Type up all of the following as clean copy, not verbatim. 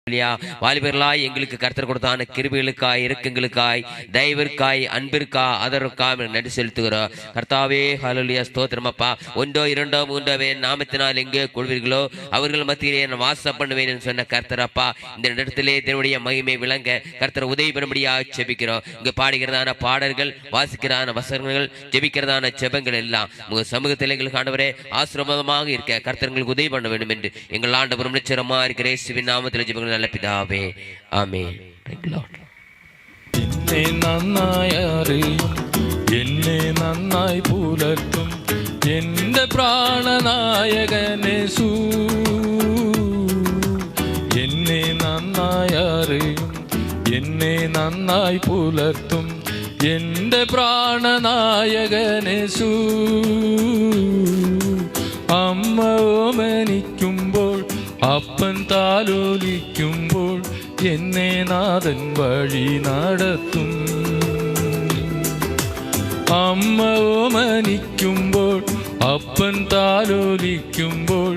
வாலிபர்களாய் எங்களுக்கு கர்த்தர் கொடுத்தான கிருபைகளுக்காய் இரக்கங்களுக்காய் தயவிற்காய் அன்பிற்காய் அதற்காக நன்றி செலுத்துகிறோம். கர்த்தாவே ஹல்லேலூயா ஸ்தோத்திரம் அப்பா. 1 2 3 நாமத்தினால் எங்கே கொள்வீர்களோ அவர்கள் மத்தியிலே நான் வாசம் பண்ணுவேன் என்று சொன்ன கர்த்தர் அப்பா, இந்த இடத்திலே தேவனுடைய மகிமை விளங்க கர்த்தர் உதவி பண்ணும்படியாக ஜெபிக்கிறோம். இங்கு பாடுகிறதான பாடல்கள், வாசிக்கிறதான வசனங்கள், ஜெபிக்கிறதான ஜெபங்கள் எல்லாம் உங்க சமூகத்தில் எங்களுக்கு ஆண்டவரே ஆசீர்வாதமாக இருக்க கர்த்தர் எங்களுக்கு உதவி பண்ண வேண்டும் என்று எங்கள் ஆண்டவரும் நிச்சயமா இருக்கிற இயேசுவின் நாமத்தில் ஜெபிக்கிறோம் நல்ல பிதாவே, ஆமென். എന്നെ നന്നായി അറിയും, എന്നെ നന്നായി പുലർത്തും എന്റെ പ്രാണനായകനേശു. എന്നെ നന്നായി അറിയും, എന്നെ നന്നായി പുലർത്തും എന്റെ പ്രാണനായകനേശു. അമ്മ ഓമനിക്കുമ്പോൾ അപ്പൻ താലോലിക്കുമ്പോൾ എന്നെ നാഥൻ വഴി നടത്തും. അമ്മ ഓമനിക്കുമ്പോൾ അപ്പൻ താലോലിക്കുമ്പോൾ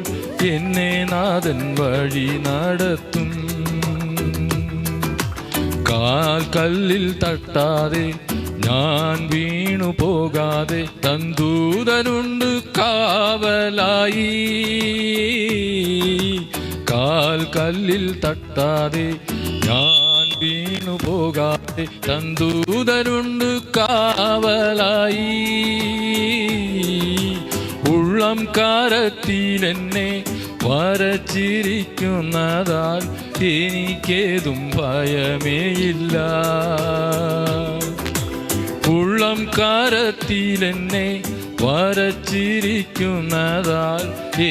എന്നെ നാഥൻ വഴി നടത്തും. കാൽ കല്ലിൽ തട്ടാതെ ഞാൻ വീണു പോകാതെ തന്തൂതനുണ്ട് കാവലായി. കാൽ കല്ലിൽ തട്ടാതെ ഞാൻ വീണു പോകാതെ തന്തൂതനുണ്ട് കാവലായി. ഉള്ളം കാരത്തിലെന്നെ വരച്ചിരിക്കുന്നതാൽ എനിക്കേതും ഭയമേയില്ല. ഉള്ളം കാരത്തിലെന്നെ വരച്ചിരിക്കുന്നതാൽ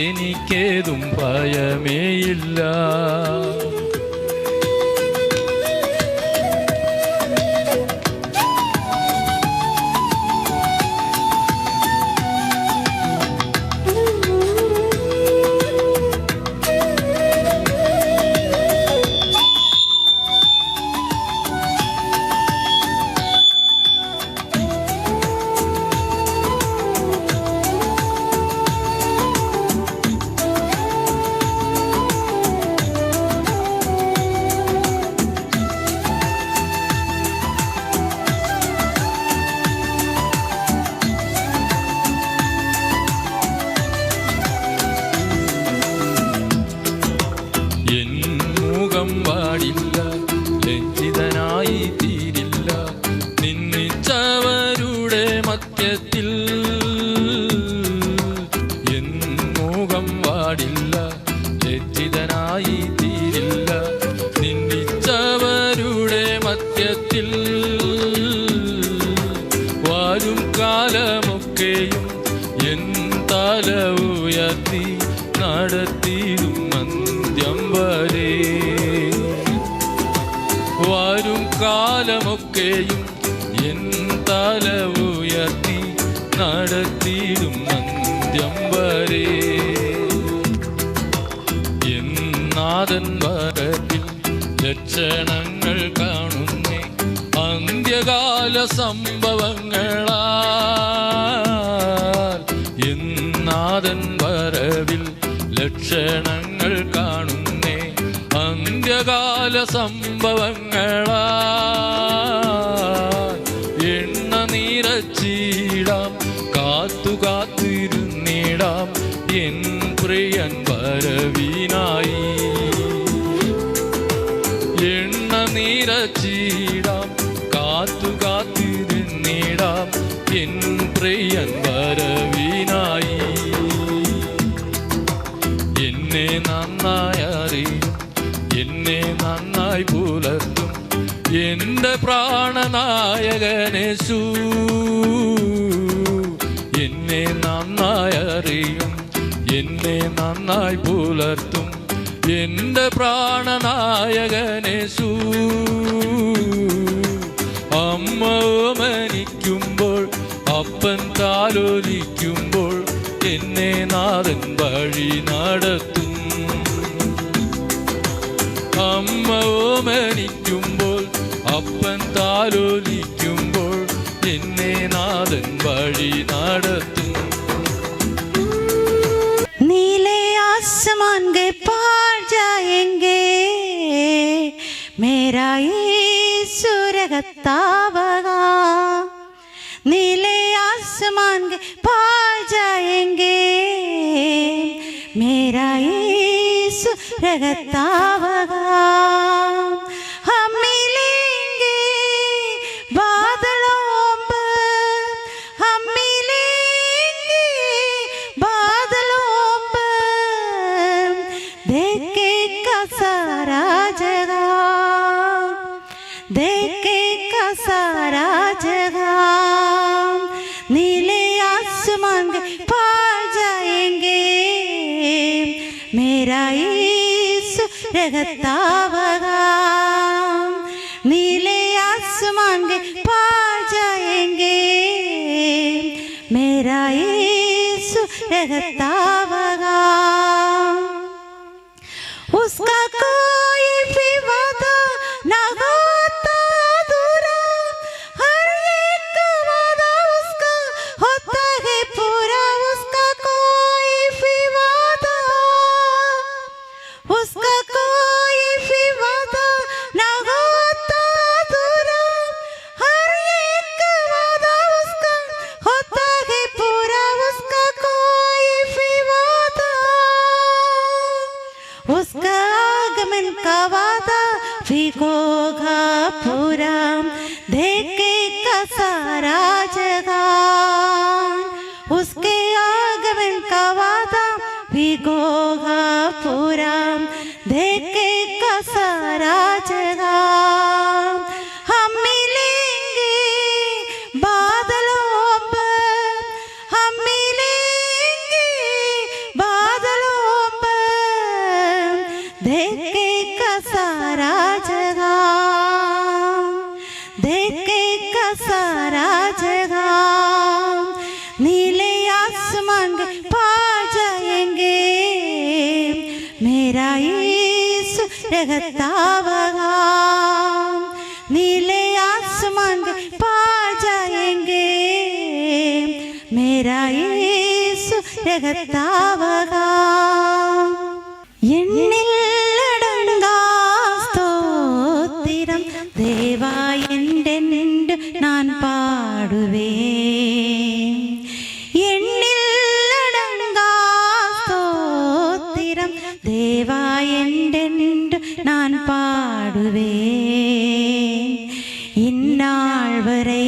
എനിക്കേതും ഭയമേയില്ല. പാടില്ല, ലജ്ജിതനായി തീരില്ല നിന്നിച്ചവരുടെ മധ്യത്തിൽ. എൻ മുഖം പാടില്ല, ലജ്ജിതനായി തീരില്ല നിന്നിച്ചവരുടെ മധ്യത്തിൽ. വരും കാലമൊക്കെയും എൻ തല ഉയർത്തി നടത്തിയിടും അന്ത്യം വരെ. വരും കാലമൊക്കെയും എൻ തല ഉയർത്തി നടത്തിയിടും അന്ത്യം വരെ. എന്നാഥൻ വരവിൽ ലക്ഷണങ്ങൾ കാണുന്നേ അന്ത്യകാല സംഭവങ്ങളാൽ. എന്നാഥൻ വരവിൽ ലക്ഷണങ്ങൾ കാണുന്നേ അന്ത്യകാല സംഭവങ്ങളാൽ. എണ്ണ നിറച്ചിടാം, കാത്തു കാത്തിരുന്നിടാം എൻ പ്രിയൻ വരവിനായി. എണ്ണ നിറച്ചിടാം, കാത്തു കാത്തിരുന്നിടാം എൻ പ്രിയൻ വരവിനായി. എന്നെ നന്നായി അറിയും, എന്നെ നന്നായി പുലർത്തും എന്റെ പ്രാണനായകനേശു. എന്നെ നന്നായി അറിയും, എന്നെ നന്നായി പുലർത്തും എന്റെ പ്രാണനായകനേശു. അമ്മ ഓമനിക്കുമ്പോൾ അപ്പൻ താലോലിക്കുമ്പോൾ എന്നെ നാഥൻ വഴി നടത്തും. അമ്മ ഓമനിക്കുമ്പോൾ അപ്പൻ താലോലിക്കുമ്പോൾ എന്നെ നാഥൻ വഴി നടത്തും. नीले आसमान के पार जाएंगे मेरा यीशु रहतावगा, नीले आसमान के पार जाएंगे। मेरा यीशु रहतावगा, हम मिलेंगे बादलों पर, हम मिलेंगे बादलों पर, देखेगा सारा जगह, देखेगा सारा जगह। नीले आसमान के पार जाएंगे। मेरा यीशु रहतावगा, नीले आसमान के पार जाएंगे। मेरा यीशु रहतावगा, उसका कोई भी वादा ना होता अधूरा, हर एक वादा उसका होता है पूरा। उसका कोई भी वादा, उसका कोई भी वादा ना होता अधूरा, हर एक वादा उसका होता है पूरा। उसका कोई भी वादा, उसका आगमन का वादा भी होगा पूरा, देखेगा सारा जगह। उसके आगमन का वादा भी होगा पूरा, देखेगा सारा जगह। हम मिलेंगे बादलों पर, हम मिलेंगे बादलों पर, देखेगा सारा जगह, देखेगा सारा जगह। नीले आसमान के पार जाएंगे। मेरा यीशु रहतावगा, नीले आसमान के पार जाएंगे। मेरा यीशु रहतावगा, എണ്ണില്ലടങ്ങാ സ്തോത്രം ദേവാ എണ്ടെണ്ട് ഞാൻ പാടുവേൻ. എണ്ണില്ലടങ്ങാ സ്തോത്രം ദേവാ എണ്ടെണ്ട് ഞാൻ പാടുവേൻ. ഇന്നാൾ വരെ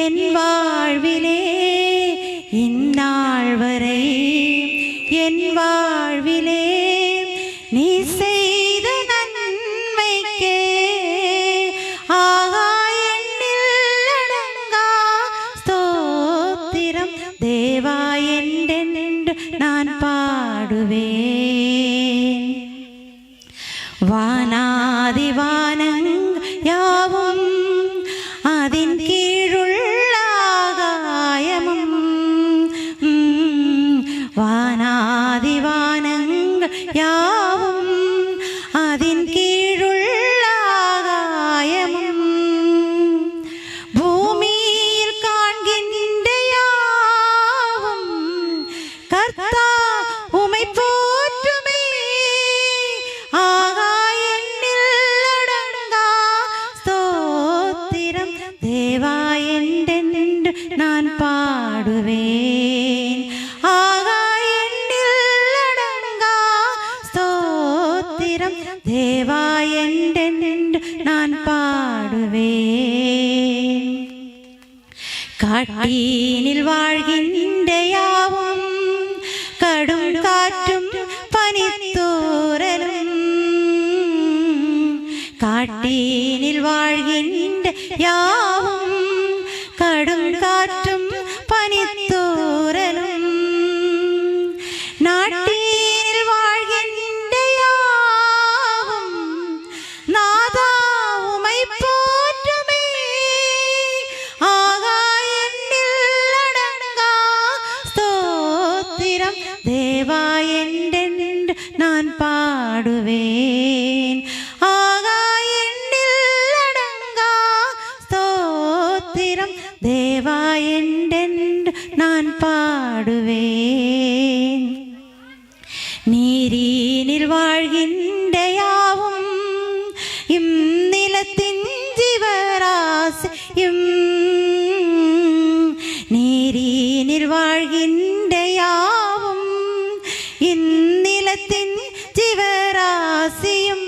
എൻ വാഴ്വിലേ, ഇന്നാൾ വരെ എൻ വാഴ്വിലേ നീ ചെയ്ത നന്മയ്ക്ക് ആഹാ എണ്ണില്ലടങ്ങാ സ്തോത്രം ദേവാ എണ്ടെണ്ട് ഞാൻ പാടുവേൻ. വാനാദിവാനങ്ങൾ യാവും അതിൻ കീഴുള്ള ആകായമും, വാനാദിവാനങ്ങൾ യാവും അതിൻ കീഴുള്ള ആകായമും, ഭൂമിയിൽ കാൺകിன்ற யாவும் കർത്താ ഉமை പോറ്റുമേ. ആകാ എണ്ണില്ലടങ്ങാ സ്തോത്രം ദേവാ എണ്ടെണ്ട് ഞാൻ പാടുവേൻ. ആകാ എണ്ണില്ലടങ്ങാ സ്തോത്രം ദേവാ എണ്ടെണ്ട് ഞാൻ പാടുവേൻ. കാട്ടീനിൽ വാഴ്കിன்ற யாவும் കടും കാറ്റും പനിത്തൂറലും, കാട്ടീനിൽ വാഴ്കിன்ற யாவும் കടും കാറ്റും പനിത്തൂറലും, നാട്ടീനിൽ വാഴ്കിன்ற யாவும் നാദാ ഉமை പോറ്റുമേ. ആകാ എണ്ണില്ലടങ്ങാ സ്തോത്രം ദേവാ എണ്ടെണ്ട് ഞാൻ പാടുവേൻ. ആകാ എണ്ണില്ലടങ്ങാ സ്തോത്രം ஆசையும் நீரினில் வாழ்கின்ற யாவும் இந்நிலத்தின் ஜீவராசியும்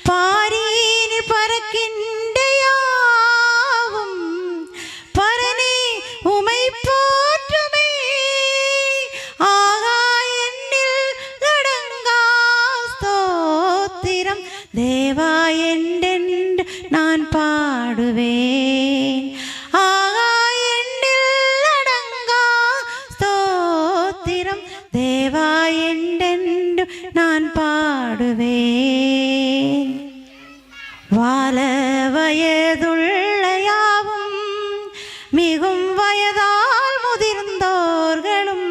பாரினில் பறக்கின்ற யாவும் பரனே உமை போற்றுமே. ஆகாயெண்ணில் அடங்கா ஸ்தோத்திரம் தேவா என்றென்று நான் பாடுவேன். ஆகாயெண்ணில் அடங்கா ஸ்தோத்திரம் தேவா என்றென்று நான் பாடுவேன். வால வயதுள்ள யாவும் மிகும் வயதால் முதிர்ந்தோர்களும்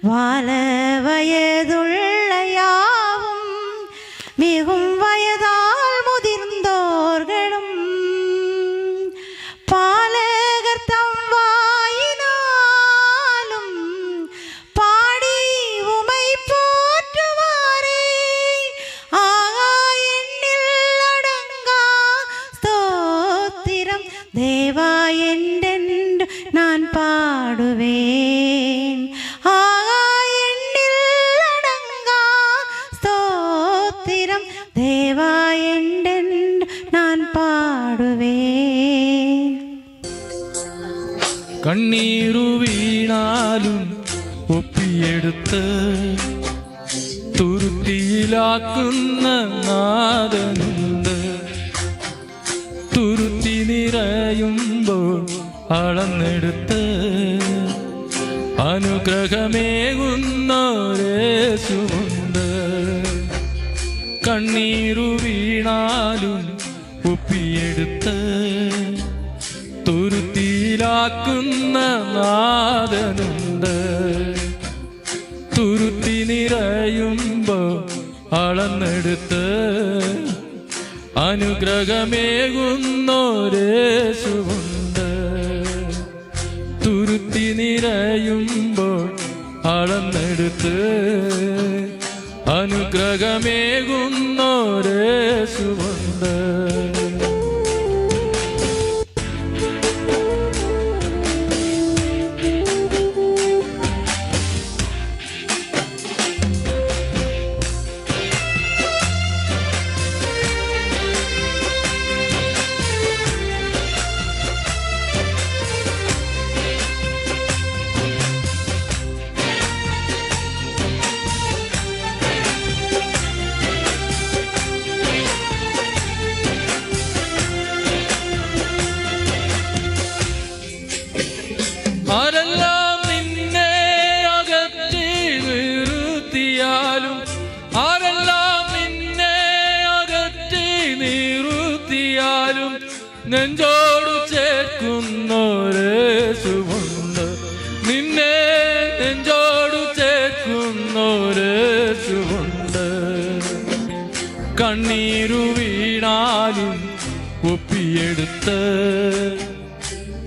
வால வயதுள்ள யாவும் மிகும் வயதால் முதிர்ந்தோர்களும் பாலகர் தம் வாயினாலும் பாடி உமை போற்றுவாரே. ஆகாயெண்ணில் அடங்கா ஸ்தோத்திரம் தேவா என்றென்று நான் பாடுவேன். ஆகாயெண்ணில் அடங்கா ஸ்தோத்திரம் தேவா என்றென்று நான் பாடுவேன். കണ്ണീരു വീണാലും ഒപ്പിയെടുത്ത് തുരുത്തിയിലാക്കുന്ന നാഥനുണ്ട്. തുരുത്തി നിറയുമ്പോൾ അളന്നെടുത്ത് അനുഗ്രഹമേകുന്നൊരേശുവുണ്ട്. കണ്ണീരു വീണാലും ഒപ്പിയെടുത്ത് തുരുത്തിയിലാക്കുന്ന നാഥനുണ്ട്. തുരുത്തി നിറയുമ്പോ അളന്നെടുത്ത് അനുഗ്രഹമേകുന്നൊരേശുവുണ്ട്. തുരുത്തി നിറയുമ്പോൾ അളന്നെടുത്ത് അനുഗ്രഹമേകുന്നൊരേശുവുണ്ട്. ആരെല്ലാം നിന്നെ അകറ്റി നിർത്തിയാലും ആരെല്ലാം നിന്നെ അകറ്റി നിർത്തിയാലും നെഞ്ചോടു ചേർക്കുന്നൊരേശുവുണ്ട്. നിന്നെ നെഞ്ചോടു ചേർക്കുന്നൊരേശുവുണ്ട്. കണ്ണീരു വീണാലും ഒപ്പിയെടുത്ത്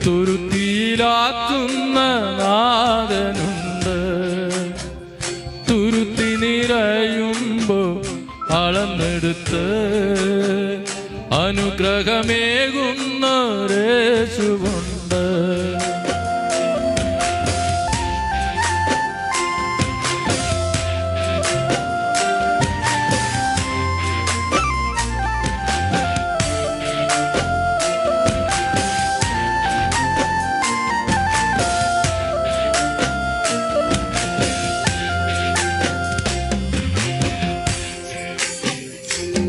തുരുത്തിയിലാക്കുന്ന നാഥനുണ്ട്. തുരുത്തി നിറയുമ്പോ അളന്നെടുത്ത് അനുഗ്രഹമേകുന്നൊരേശുവുണ്ട്.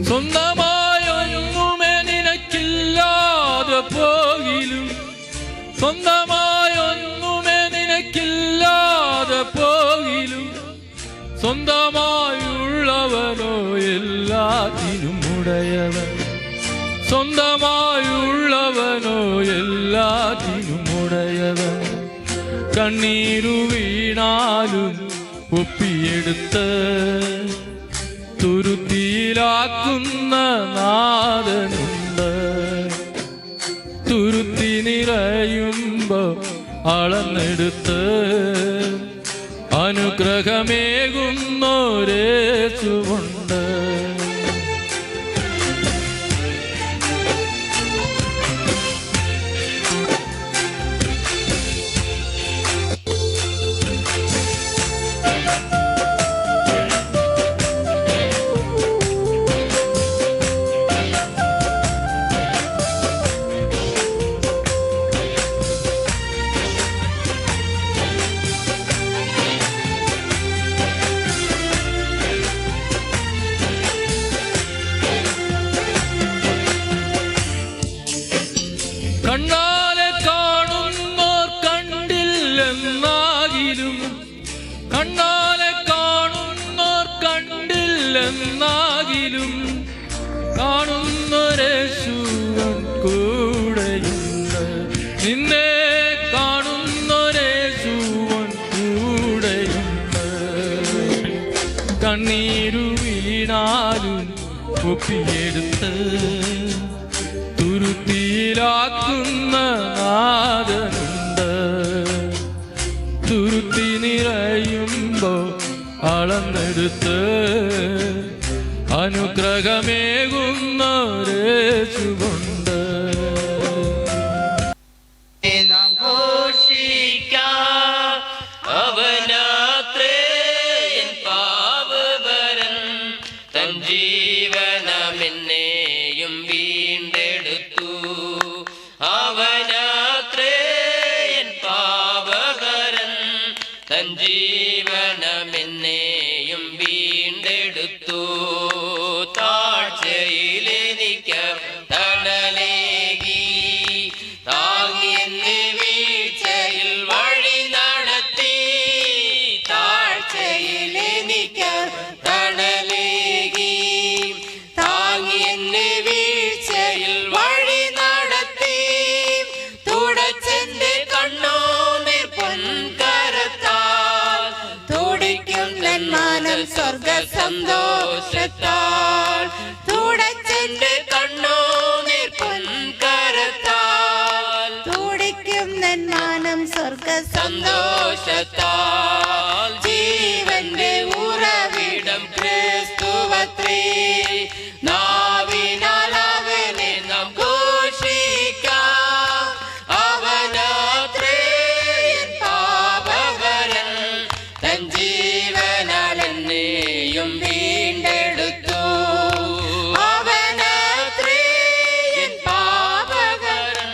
സ്വന്തമായൊന്നുമേ നിനക്കില്ലാതെ പോകിലും സ്വന്തമായൊന്നുമേ നിനക്കില്ലാതെ പോകിലും സ്വന്തമായുള്ളവനോ എല്ലാത്തിനും ഉടയവൻ. സ്വന്തമായുള്ളവനോ എല്ലാത്തിനും ഉടയവൻ. കണ്ണീരു വീണാലും ഒപ്പിയെടുത്ത് തുരുത്തിയിലാക്കുന്ന നാഥനുണ്ട്. തുരുത്തി നിറയുമ്പോ അളന്നെടുത്ത് അനുഗ്രഹമേകുന്നൊരേശുവുണ്ട്. ലോകത്തിലെന്നാകിലും കാണുന്നൊരേശുവൻ കൂടെയുണ്ട്. നിന്നെ കാണുന്നൊരേശുവൻ കൂടെയുണ്ട്. കണ്ണീരു വീണാലും ഒപ്പിയെടുത്ത് തുരുത്തിയിലാക്കുന്ന നാഥനുണ്ട്. തുരുത്തി നിറയുമ്പോ അളന്നെടുത്ത് അനുഗ്രഹമേകുന്നൊരേശുവുണ്ട്. നാം ഘോഷിക്കാം അവനാത്രേ എൻ പാപഭരൻ തൻ ജീവനമെന്നെയും വീണ്ടെടുത്തു. അവനാത്രേ എൻ പാപഭരൻ തൻ ജീവനമെന്നെയും വീണ്ടെടുത്തു. താഴ്ചയിലെനിക്ക് തണലേകി താങ്ങി എന്നെ വീഴ്ചയിൽ വഴി നടത്തി. താഴ്ചയിലെനിക്ക് തണലേകി താങ്ങി എന്നെ വീഴ്ചയിൽ വഴി നടത്തി. തുടച്ചെന്റെ കണ്ണോനെ പൊൻകരത്താൽ തുടിക്കും തന്മാനം സ്വർഗ സന്തോഷത്താൽ. തുടച്ചെന്റെ കണ്ണോനെ പൊൻകരത്താൽ തുടിക്കും നന്മാനം സ്വർഗ സന്തോഷത്താൽ. ജീവന്റെ ഉറവിടം ക്രിസ്തുവത്രേ. നാവിനാൽ അവനെ നാം ഘോഷിക്കാം. അവനാത്രേ എൻ പാപഭരൻ തൻ ജീവനാൽ എന്നെയും വീണ്ടെടുത്തു. അവനാത്രേ എൻ പാപഭരൻ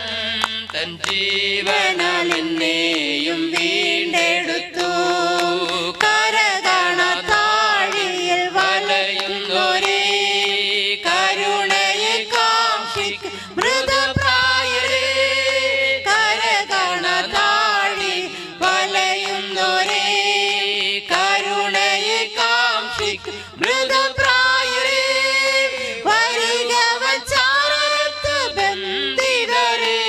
തൻ ജീവനാൽ എന്നെയും വീണ്ടെടുത്തു. കരകണ താഴിയിൽ വലയുന്നൊരേ കരുണയെ കാക്ഷിക്കും മൃതപ്രായരേ. കരകണ താഴി വലയുന്നൊരേ കരുണയെ കാക്ഷിക്കും മൃതപ്രായരേ. വരികവൻ ചാരത്ത് ബന്ധിതരേ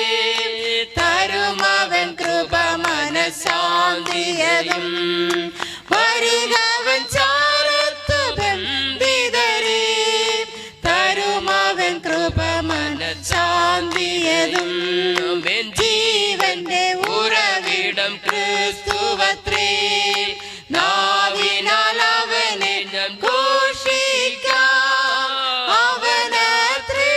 തരുമവൻ കൃപ മനഃശാന്തിയതും. വരികവൻ ചാരത്ത് ബന്ധിതരേ തരുമവൻ കൃപ മനഃശാന്തിയതും. ജീവന്റെ ഉറവിടം ക്രിസ്തുവത്രേ. നാവിനാൽ അവനെ നാം ഘോഷിക്കാം. അവനത്രേ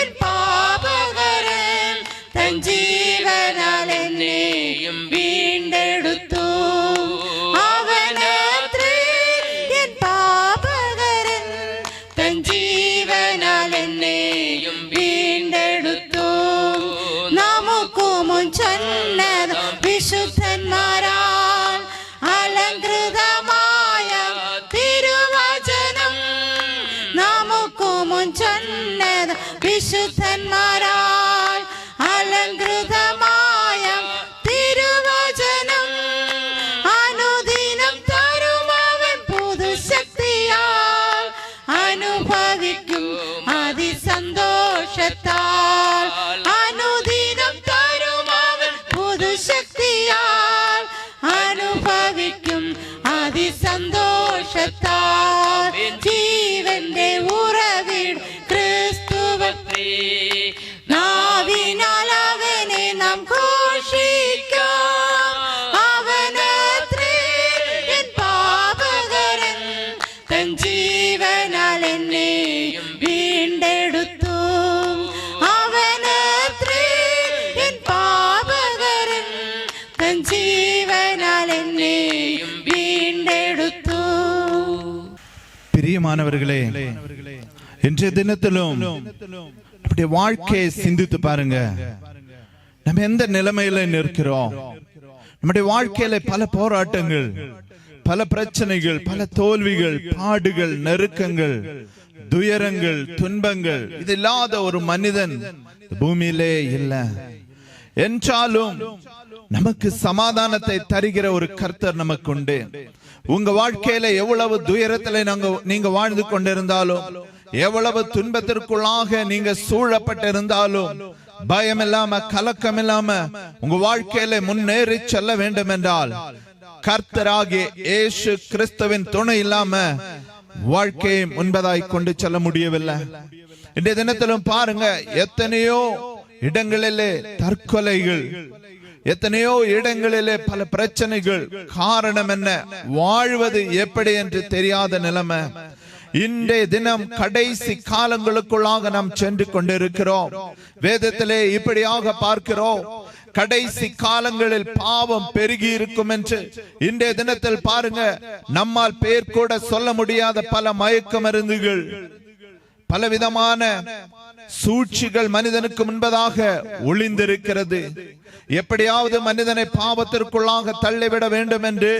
എൻ പാപകരൻ തൻ ജീവനാൽ എന്നെയും വീണ്ടെടുത്തു. അവനത്രേ എൻ പാപകരൻ തൻ ജീവനാൽ എന്നെയും വീണ്ടെടുത്തു. നമുക്കു മുൻ ചൊന്നത വിശുദ്ധന്മാരാൽ അലങ്കൃതമായ തിരുവചനം. നമുക്കു മുൻ ചൊന്നത വിശുദ്ധന്മാരാൽ അലങ്കൃതമായ തിരുവചനം. അനുദിനം തരുമവൻ പുതുശക്തിയാൽ അനുഭവിക്കും അതിസന്തോഷത്താൽ. അനുദിനം തരുമവൻ പുതുശക്തിയാൽ അനുഭവിക്കും അതിസന്തോഷത്താൽ. ജീവന്റെ ഉറവിടം ക്രിസ്തുവത്രേ. നാവിനാൽ അവനെ നാം ഘോഷിക്കാം. അവനത്രേ എൻ പാപകരൻ തൻ ജീവനാൽ എന്നെയും വീണ്ടെടുത്തു. അവനത്രേ എൻ പാപകരൻ തൻ ജീവനാൽ എന്നെയും വീണ്ടെടുത്തു. பிரியமானவர்களே, இன்றைய தினத்திலும் நம்முடைய வாழ்க்கையை சிந்தித்து பாருங்க. நம்ம எந்த நிலைமையில நிற்கிறோம்? நம்முடைய வாழ்க்கையில பல போராட்டங்கள், பல பிரச்சனைகள், பல தோல்விகள், பாடுகள், நெருக்கங்கள், துயரங்கள், துன்பங்கள், இது இல்லாத ஒரு மனிதன் பூமியிலே இல்லை. என்றாலும் நமக்கு சமாதானத்தை தருகிற ஒரு கர்த்தர் நமக்கு உண்டு. உங்க வாழ்க்கையில எவ்வளவு துயரத்துல நீங்க வாழ்ந்து கொண்டிருந்தாலும், எவ்வளவு துன்பத்திற்குள்ளாக நீங்க சூழப்பட்டிருந்தாலும், பயம் இல்லாம கலக்கம் இல்லாம உங்க வாழ்க்கையில முன்னேறி செல்ல வேண்டும் என்றால் கர்த்தராகிய இயேசு கிறிஸ்துவின் துணை இல்லாம வாழ்க்கையை முன்பதாய் கொண்டு செல்ல முடியவில்லை. இன்றைய தினத்திலும் பாருங்க, எத்தனையோ இடங்களிலே தற்கொலைகள், எத்தனையோ இடங்களிலே பல பிரச்சனைகள். காரணம் என்ன? வாழ்வது எப்படி என்று தெரியாத நிலைமை. இன்றைய தினம் கடைசி காலங்களுக்குள்ளாக நாம் சென்று கொண்டிருக்கிறோம். வேதத்திலே இப்படியாக பார்க்கிறோம், கடைசி காலங்களில் பாவம் பெருகி இருக்கும் என்று. இன்றைய தினத்தில் பாருங்க, நம்மால் பேர் கூட சொல்ல முடியாத பல மயக்க மருந்துகள், பலவிதமான சூழ்ச்சிகள் மனிதனுக்கு முன்பதாக ஒளிந்திருக்கிறது. எப்படியாவது மனிதனை பாவத்திற்குள்ளாக தள்ளிவிட வேண்டும் என்று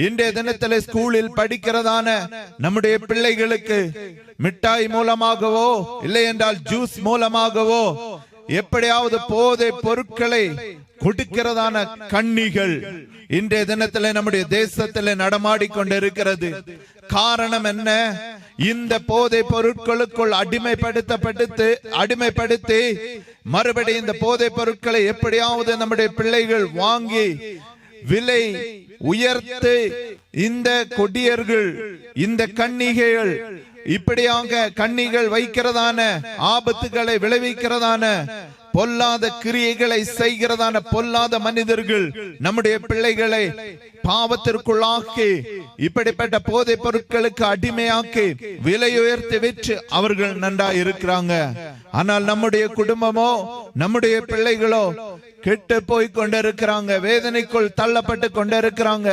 இன்றைய தினத்திலே ஸ்கூலில் படிக்கிறதான நம்முடைய பிள்ளைகளுக்கு மிட்டாய் மூலமாகவோ இல்லை என்றால் ஜூஸ் மூலமாகவோ எப்படியாவது போதை பொருட்களை கொடுக்கிறதான கண்ணிகள் இன்றைய தினத்திலே நம்முடைய தேசத்திலே நடமாடி கொண்டிருக்கிறது. காரணம் என்ன? இந்த போதை பொருட்களுக்குள் அடிமைப்படுத்தி மறுபடியும் இந்த போதை பொருட்களை எப்படியாவது நம்முடைய பிள்ளைகள் வாங்கி விலை உயர்த்து இந்த கொடியர்கள், இந்த கன்னிகைகள் இப்படியாக கன்னிகள் வைக்கிறதான ஆபத்துகளை விளைவிக்கிறதான பொல்லாத கிரியைகளை செய்கிறதான பொல்லாத மனிதர்கள் நம்முடைய பிள்ளைகளை பாவத்திற்குள்ளாக்கி இப்படிப்பட்ட போதை பொருட்களுக்கு அடிமையாக்கி விலை உயர்த்தி விற்று அவர்கள் நன்றாய் இருக்கிறாங்க. ஆனால் நம்முடைய குடும்பமோ நம்முடைய பிள்ளைகளோ கெட்டு போய் கொண்டிருக்கிறாங்க, வேதனைக்குள் தள்ளப்பட்டு கொண்டிருக்கிறாங்க.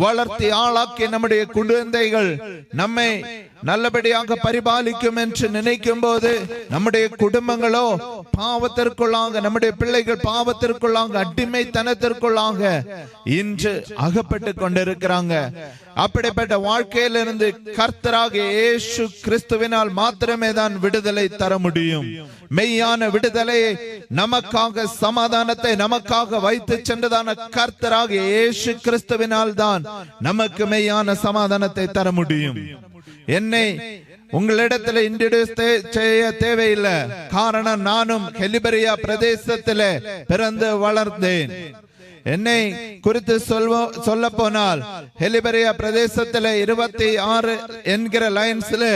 வளர்த்தி ஆளாக்கி நம்முடைய குழந்தைகள் நம்மை நல்லபடியாக பரிபாலிக்கும் என்று நினைக்கும் போது நம்முடைய குடும்பங்களோ பாவத்திற்குள்ளாக, நம்முடைய பிள்ளைகள் பாவத்திற்குள்ளாக, அடிமைத்தனத்திற்குள்ளாக இன்று அகப்பட்டு கொண்டிருக்கிறாங்க. அப்படிப்பட்ட வாழ்க்கையிலிருந்து கர்த்தராகிய இயேசு கிறிஸ்துவினால் மாத்திரமே தான் விடுதலை தர முடியும். மெய்யான விடுதலையை நமக்காக, சமாதானத்தை நமக்காக வைத்து சென்றதான கர்த்தராகிய இயேசு கிறிஸ்துவினால் தான் நமக்கு மெய்யான சமாதானத்தை தர முடியும். என்னை உங்களிடத்தில் இன்ட்ரோடியூஸ் செய்ய தேவையில்லை. காரணம், நானும் ஹெலிபரியா பிரதேசத்திலே பிறந்து வளர்ந்தேன். என்னை குறித்து சொல்ல போனால் ஹெலிபரியா பிரதேசத்திலே 26 என்கிற லைன்ஸ்ல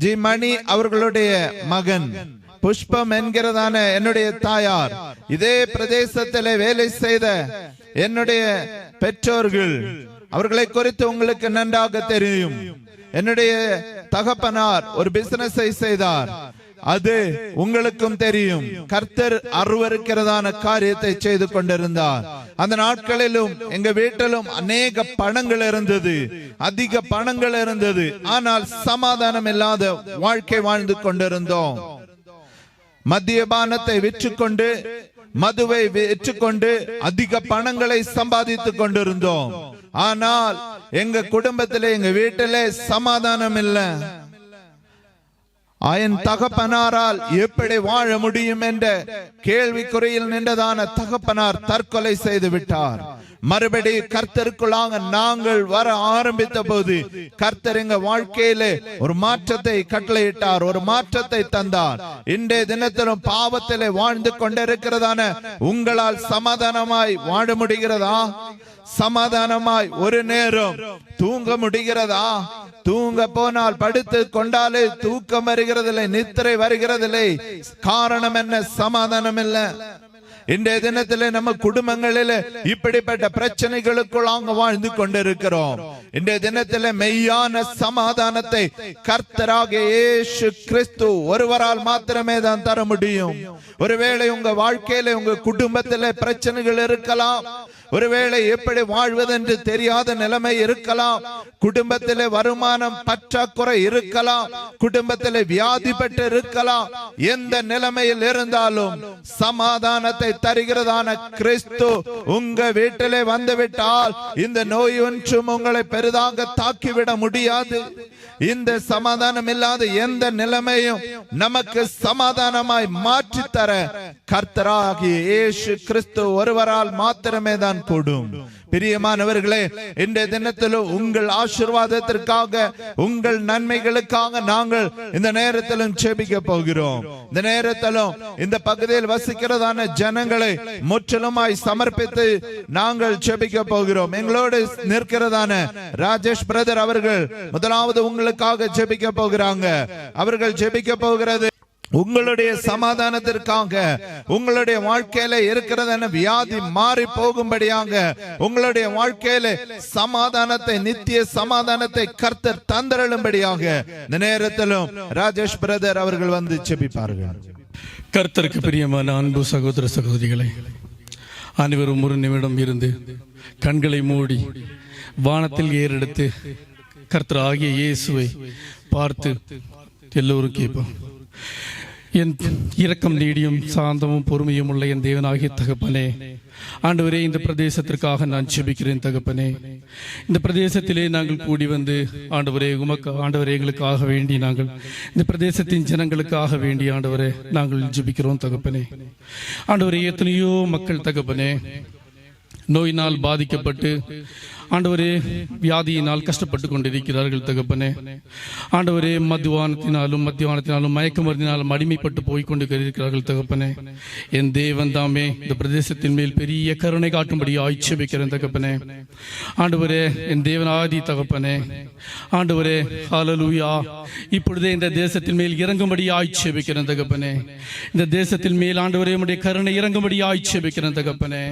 ஜி மணி அவர்களுடைய மகன், புஷ்பம் என்கிறதான என்னுடைய தாயார், இதே பிரதேசத்திலே வேலை செய்த என்னுடைய பெற்றோர்கள், அவர்களை குறித்து உங்களுக்கு நன்றாக தெரியும். என்னுடைய தகப்பனார் ஒரு பிசினஸை செய்தார், அது உங்களுக்கும் தெரியும். கர்த்தர் அருவருக்கிறதான காரியத்தை செய்து கொண்டிருந்தார். அந்த நாட்களிலும் எங்க வீட்டிலும் அநேக பணங்கள் இருந்தது, அதிக பணங்கள் இருந்தது. ஆனால் சமாதானம் இல்லாத வாழ்க்கை வாழ்ந்து கொண்டிருந்தோம். மத்தியபானத்தை விற்றுக்கொண்டு, மதுவை விற்றுக்கொண்டு அதிக பணங்களை சம்பாதித்துக் கொண்டிருந்தோம். ஆனால் எங்க குடும்பத்திலே, எங்க வீட்டிலே சமாதானம் இல்லை. என் தகப்பனாரால் எப்படி வாழ முடியும் என்ற கேள்விக்குறியில் நின்றதான தகப்பனார் தற்கொலை செய்து விட்டார். மறுபடி கர்த்தருக்குள்ளாக நாங்கள் வர ஆரம்பித்த போது கர்த்தர் எங்க வாழ்க்கையிலே ஒரு மாற்றத்தை கட்டளையிட்டார், ஒரு மாற்றத்தை தந்தார். இன்றைய தினத்திலும் பாவத்திலே வாழ்ந்து கொண்டிருக்கிறதான உங்களால் சமாதானமாய் வாழ முடிகிறதா? சமாதானமாய் ஒரு நேரம் தூங்க முடிகிறதா? தூங்க போனால் படுத்து கொண்டாலே தூக்கம் வருகிறதில்லை, நித்திரை வருகிறதில்லை. காரணம் என்ன? சமாதானம் இல்லை. இன்றைய தினத்திலே நம்ம குடும்பங்களிலே இப்படிப்பட்ட பிரச்சனைகளுக்குள்ளாக வாழ்ந்து கொண்டிருக்கிறோம். இன்றைய தினத்திலே மெய்யான சமாதானத்தை கர்த்தராகிய இயேசு கிறிஸ்து ஒருவரால் மாத்திரமே தான் தர முடியும். ஒருவேளை உங்க வாழ்க்கையில, உங்க குடும்பத்திலே பிரச்சனைகள் இருக்கலாம். ஒருவேளை எப்படி வாழ்வதென்று தெரியாத நிலைமை இருக்கலாம். குடும்பத்திலே வருமானம் பற்றாக்குறை இருக்கலாம். குடும்பத்திலே வியாதிப்பட்டு இருக்கலாம். எந்த நிலைமையில் இருந்தாலும் சமாதானத்தை தருகிறதான கிறிஸ்து உங்க வீட்டிலே வந்துவிட்டால் இந்த நோய் ஒன்றும் உங்களை பெரிதாக தாக்கிவிட முடியாது. இந்த சமாதானம் இல்லாத எந்த நிலைமையும் நமக்கு சமாதானமாய் மாற்றி தர கர்த்தராகிய இயேசு கிறிஸ்து ஒருவரால் மாத்திரமே தான் ஆசீர்வாதம் கூடும். பிரியமானவர்களே, இன்றைய தினத்திலும் உங்கள் ஆசீர்வாதத்திற்காக, உங்கள் நன்மைகளுக்காக நாங்கள் இந்த நேரத்திலும் ஜெபிக்க போகிறோம். இந்த நேரத்திலும் இந்த பகுதியில் வசிக்கிறதான ஜனங்களை முற்றிலுமாய் சமர்ப்பித்து நாங்கள் ஜெபிக்க போகிறோம். எங்களோடு நிற்கிறதான ராஜேஷ் பிரதர் அவர்கள் முதலாவது உங்களுக்காக ஜெபிக்க போகிறாங்க. அவர்கள் ஜெபிக்க போகிறது உங்களுடைய சமாதானத்திற்காக, உங்களுடைய வாழ்க்கையில இருக்கிறதான வியாதி மாறி போகும்படியாக, உங்களுடைய வாழ்க்கையில சமாதானத்தை, நித்திய சமாதானத்தை கர்த்தர் தந்தருளும்படியாக இந்த நேரத்திலும் ராஜேஷ் பிரதர் அவர்கள் வந்து ஜெபிப்பார்கள். கர்த்தருக்கு பிரியமான அன்பு சகோதர சகோதரிகளை, அனைவரும் ஒரு நிமிடம் இருந்து கண்களை மூடி வானத்தில் ஏறெடுத்து கர்த்தர் ஆகிய இயேசுவை பார்த்து எல்லோரும் கேட்போம். என் இரக்கம் நீடியும் சாந்தமும் பொறுமையும் உள்ள என் தேவனாகிய தகப்பனே, ஆண்டவரே, இந்த பிரதேசத்திற்காக நான் ஜெபிக்கிறேன் தகப்பனே. இந்த பிரதேசத்திலே நாங்கள் கூடி வந்து ஆண்டவரே, ஆண்டவரே, எங்களுக்காக வேண்டி, நாங்கள் இந்த பிரதேசத்தின் ஜனங்களுக்காக வேண்டி ஆண்டவரே நாங்கள் ஜெபிக்கிறோம் தகப்பனே. ஆண்டவரே, எத்தனையோ மக்கள் தகப்பனே நோயினால் பாதிக்கப்பட்டு ஆண்டவரே வியாதியினால் கஷ்டப்பட்டு கொண்டிருக்கிறார்கள் தகப்பனே. ஆண்டவரே, மத்தியானத்தினாலும் மயக்க மருந்தினாலும் அடிமைப்பட்டு போய்கொண்டு இருக்கிறார்கள் தகப்பனே. என் தேவன் தாமே இந்த பிரதேசத்தின் மேல் பெரிய கருணை காட்டும்படி ஆட்சேபிக்கிறேன் தகப்பனே. ஆண்டவரே, என் தேவனாதி தகப்பனே, ஆண்டவரே, ஹல்லேலூயா, இப்பொழுதே இந்த தேசத்தின் மேல் இறங்கும்படி ஆட்சேபிக்கிறேன் தகப்பனே. இந்த தேசத்தின் மேல் ஆண்டவரே உம்முடைய கருணை இறங்கும்படி ஆட்சேபிக்கிறேன் தகப்பனே.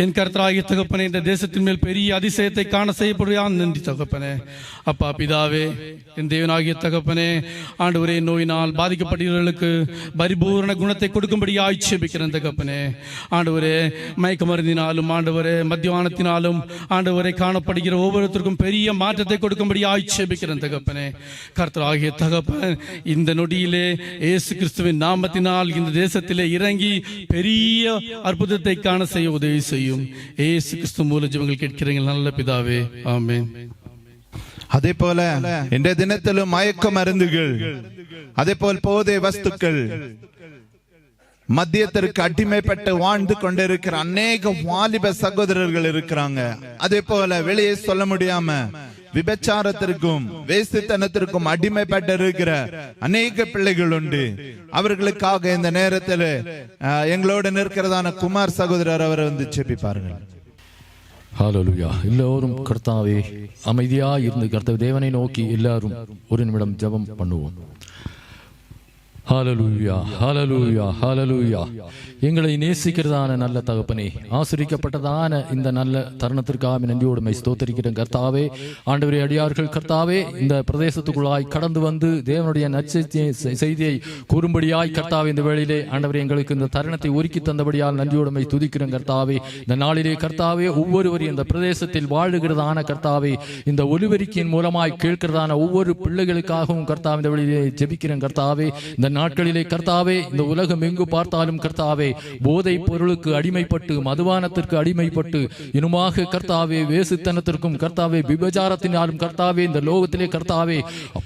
என் கர்த்தராகிய தகப்பனே, இந்த தேசத்தின் மேல் பெரிய அதிசயத்தை காண செய்யப்படுவா நன்றி தகப்பனே. அப்பா பிதாவே, என் தேவனாகிய தகப்பனே, ஆண்டவரே, நோயினால் பாதிக்கப்பட்டவர்களுக்கு பரிபூர்ண குணத்தை கொடுக்கும்படி ஆட்சேபிக்கிறேன் தகப்பனே. ஆண்டவரே, மயக்க மருந்தினாலும் ஆண்டவரே மத்தியானத்தினாலும் ஆண்டவரை காணப்படுகிற ஒவ்வொருத்தருக்கும் பெரிய மாற்றத்தை கொடுக்கும்படி ஆட்சேபிக்கிறேன் தகப்பனே. கர்த்தராகிய தகப்பன், இந்த நொடியிலே இயேசு கிறிஸ்துவின் நாமத்தினால் இந்த தேசத்திலே இறங்கி பெரிய அற்புதத்தை காண செய்ய உதவி செய்யும். இயேசு கிறிஸ்து மூலம் ஜெபங்கள் கேட்கிறீர்கள் நல்ல பிதாவே, ஆமென். அதே போல இந்த தினத்திலும் மயக்க மருந்துகள், அதே போல் போதை வஸ்துக்கள், மத்தியத்திற்கு அடிமைப்பட்டு வாழ்ந்து கொண்டிருக்கிற அநேக வாலிப சகோதரர்கள் இருக்கிறாங்க. அதே போல வெளியே சொல்ல முடியாம விபச்சாரத்திற்கும் வேசித்தனத்திற்கும் அடிமைப்பட்டு இருக்கிற அநேக பிள்ளைகள் உண்டு. அவர்களுக்காக இந்த நேரத்தில் எங்களோடு நிற்கிறதான குமார் சகோதரர் அவர் வந்து ஜெபிப்பார்கள். ஹல்லேலூயா. எல்லோரும் கர்த்தாவே அமைதியா இருந்து கர்த்தாவே தேவனை நோக்கி எல்லாரும் ஒரு நிமிடம் ஜெபம் பண்ணுவோம். ஹல்லேலூயா, ஹல்லேலூயா, ஹல்லேலூயா. எங்களை நேசிக்கிறதான நல்ல தகப்பனே, ஆசீர்வதிக்கப்பட்டதான இந்த நல்ல தருணத்திற்காக நன்றியோடு ஸ்தோத்திரிக்கிறேன் கர்த்தாவே. ஆண்டவரே, அடியார்கள் கர்த்தாவே இந்த பிரதேசத்துக்குள்ளாய் கடந்து வந்து தேவனுடைய செய்தியை கூறும்படியாய் கர்த்தாவே இந்த வேளையிலே ஆண்டவரே எங்களுக்கு இந்த தருணத்தை ஒதுக்கி தந்தபடியால் நன்றியோடு துதிக்கிறேன் கர்த்தாவே. இந்த நாளிலே கர்த்தாவே ஒவ்வொருவரையும் இந்த பிரதேசத்தில் வாழுகிறதான கர்த்தாவே இந்த ஒலிபெருக்கியின் மூலமாய் கேட்கிறதான ஒவ்வொரு பிள்ளைகளுக்காகவும் கர்த்தாவே இந்த வேளையிலே ஜெபிக்கிறேன் கர்த்தாவே. இந்த நாட்களிலே கர்த்தாவே இந்த உலகம் எங்கு பார்த்தாலும் கர்த்தாவே போதை பொருளுக்கு அடிமைப்பட்டு, மதுபானத்திற்கு அடிமைப்பட்டு, இனுமாக கர்த்தாவே வேசித்தனத்திற்கும் கர்த்தாவே விபச்சாரத்தினாலும் கர்த்தாவே இந்த லோகத்திலே கர்த்தாவே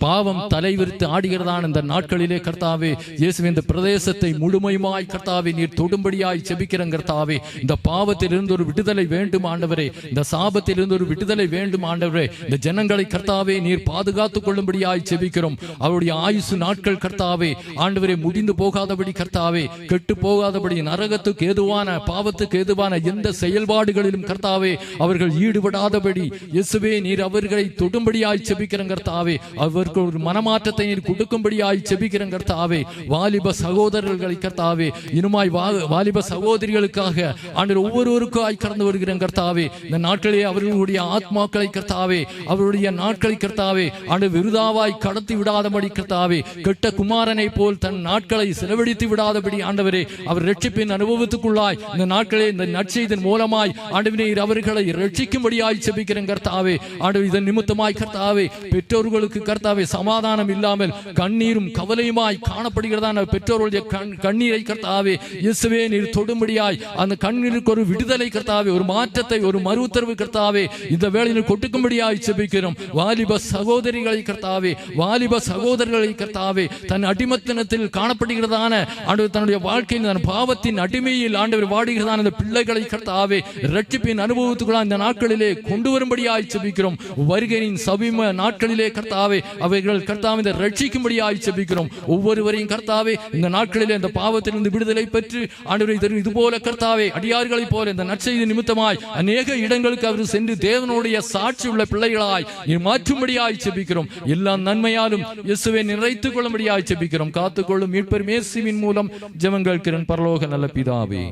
பாவம் தலைவிரித்து ஆடுகிறதான இந்த நாட்களிலே கர்த்தாவே இயேசுவே இந்த பிரதேசத்தை முழுமையுமாய் கர்த்தாவே நீர் தொடும்படியாய் ஜெபிக்கிறேன் கர்த்தாவே. இந்த பாவத்திலிருந்து ஒரு விடுதலை வேண்டும் ஆண்டவரே, இந்த சாபத்திலிருந்து ஒரு விடுதலை வேண்டும் ஆண்டவரே. இந்த ஜனங்களை கர்த்தாவே நீர் பாதுகாத்துக் கொள்ளும்படியாய் ஜெபிக்கிறோம். அவருடைய ஆயுசு நாட்கள் கர்த்தாவே ஆண்டவரே முடிந்து போகாதபடி கர்த்தாவே, கெட்டு போகாதபடி, நரகத்துக்கு ஏதுவான பாவத்துக்கு ஏதுவான எந்த செயல்பாடுகளிலும் கர்த்தாவே அவர்கள் ஈடுபடாதபடி இயேசுவே நீர் அவர்களை தொடும்படியாய் ஜெபிக்கிறேன் கர்த்தாவே. அவர்கள் ஒரு மனமாற்றத்தை நீர் கொடுக்கும்படியாய் ஜெபிக்கிறேன் கர்த்தாவே. வாலிப சகோதரர்களை கர்த்தாவே இனுமாய் வாலிப சகோதரிகளுக்காக ஆண்டவர் ஒவ்வொருவருக்காய் கடந்து வருகிறேன் கர்த்தாவே. இந்த நாட்களே அவர்களுடைய ஆத்மாக்களை கர்த்தாவே, அவருடைய நாட்களை கர்த்தாவே ஆண்டவர் விருதாவாய் கடத்தி விடாதபடி கர்த்தாவே, கெட்ட குமாரனை போல் தன் நாட்களை செலவழித்து விடாதபடி ஆண்டவரே அவர் ரட்சிப்பின் அனுபவத்துக்குள்ளாய் இந்த நாட்களே இந்த நற்செய்தியின் மூலமாய் ஆண்டவரே அவர்களை ரட்சிக்கும்படியாய் ஜெபிக்கிறேன் கர்த்தாவே. ஆண்டவர் இதன் நிமித்தமாய் கர்த்தாவே பெற்றோர்களுக்கு கர்த்தாவே சமாதானம் இல்லாமல் கண்ணீரும் கவலையுமாய் காணப்படுகிறதான பெற்றோர்களுடைய கண்ணீரை கர்த்தாவே இயேசுவே நீர் தொடும்படியாய் அந்த கண்ணீருக்கு ஒரு விடுதலை கர்த்தாவே, ஒரு மாற்றத்தை, ஒரு மறு உத்தரவு கர்த்தாவே இந்த வேளையில் கொட்டுக்கும்படியாய் ஜெபிக்கிறோம். வாலிப சகோதரிகளை கர்த்தாவே, வாலிப சகோதரர்களை கர்த்தாவே தன் அடிமத்தின தருணத்தில் காணப்படுகிறதான ஆண்டவர் தன்னுடைய வாழ்க்கையில் தன் பாவத்தின் அடிமையில் ஆண்டவர் வாடுகிறதான இந்த பிள்ளைகளை கர்த்தாவே இரட்சிப்பின் அனுபவத்துக்குள்ள இந்த நாட்களிலே கொண்டு வரும்படியாய் ஜெபிக்கிறோம். வருகையின் சமீப நாட்களிலே கர்த்தாவே அவைகள் கர்த்தாவே இந்த ரட்சிக்கும்படியாய் ஜெபிக்கிறோம். ஒவ்வொருவரையும் கர்த்தாவே இந்த நாட்களிலே இந்த பாவத்திலிருந்து விடுதலை பெற்று ஆண்டவரை இது போல கர்த்தாவே அடியார்களைப் போல இந்த நற்செய்தி நிமித்தமாய் அநேக இடங்களுக்கு அவர் சென்று தேவனுடைய சாட்சி உள்ள பிள்ளைகளாய் மாற்றும்படியாய் ஜெபிக்கிறோம். எல்லா நன்மையாலும் இயேசுவை நிறைத்துக் கொள்ளும்படியாய் ஜெபிக்கிறோம். காத்துக்கொள்ளும் மீட்பர் இயேசுவின் மூலம் ஜெபங்கள் கிரன் பரலோக நல்ல பிதாவே.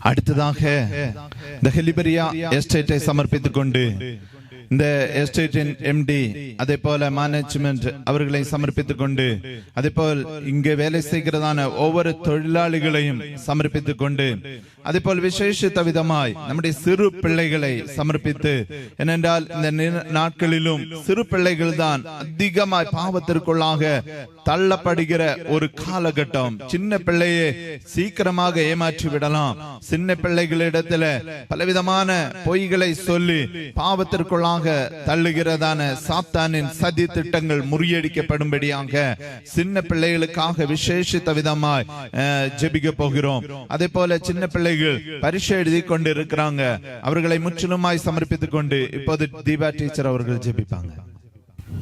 அடுத்ததாக இந்த ஹெலிபரியா எஸ்டேட்டை சமர்ப்பித்துக் கொண்டு இந்த எஸ்டேட்டின் எம்டி அதே போல மேனேஜ்மெண்ட் அவர்களை சமர்ப்பித்துக் கொண்டு அதே போல் இங்கே வேலை செய்கிறதான ஒவ்வொரு தொழிலாளிகளையும் சமர்ப்பித்துக் கொண்டு அதே போல் விசேஷித்த விதமாய் நம்முடைய சிறு பிள்ளைகளை சமர்ப்பித்து, ஏனென்றால் இந்த நாட்களிலும் சிறு பிள்ளைகள் தான் அதிகமாய் பாவத்திற்குள்ளாக தள்ளப்படுகிற ஒரு காலகட்டம். சின்ன பிள்ளையை சீக்கிரமாக ஏமாற்றி விடலாம். சின்ன பிள்ளைகளிடத்துல பலவிதமான பொய்களை சொல்லி பாவத்திற்குள்ளாக தள்ளுகிறதான சாத்தானின் சதி திட்டங்கள் முறியடிக்கப்படும்படியாக சின்ன பிள்ளைகளுக்காக விசேஷித்த விதமாய் ஜெபிக்க போகிறோம். அதே போல சின்ன பிள்ளைகள் பரீட்சை எழுதி கொண்டு இருக்கிறாங்க. அவர்களை முற்றிலுமாய் சமர்ப்பித்துக் கொண்டு இப்போது தீபா டீச்சர் அவர்கள் ஜெபிப்பாங்க.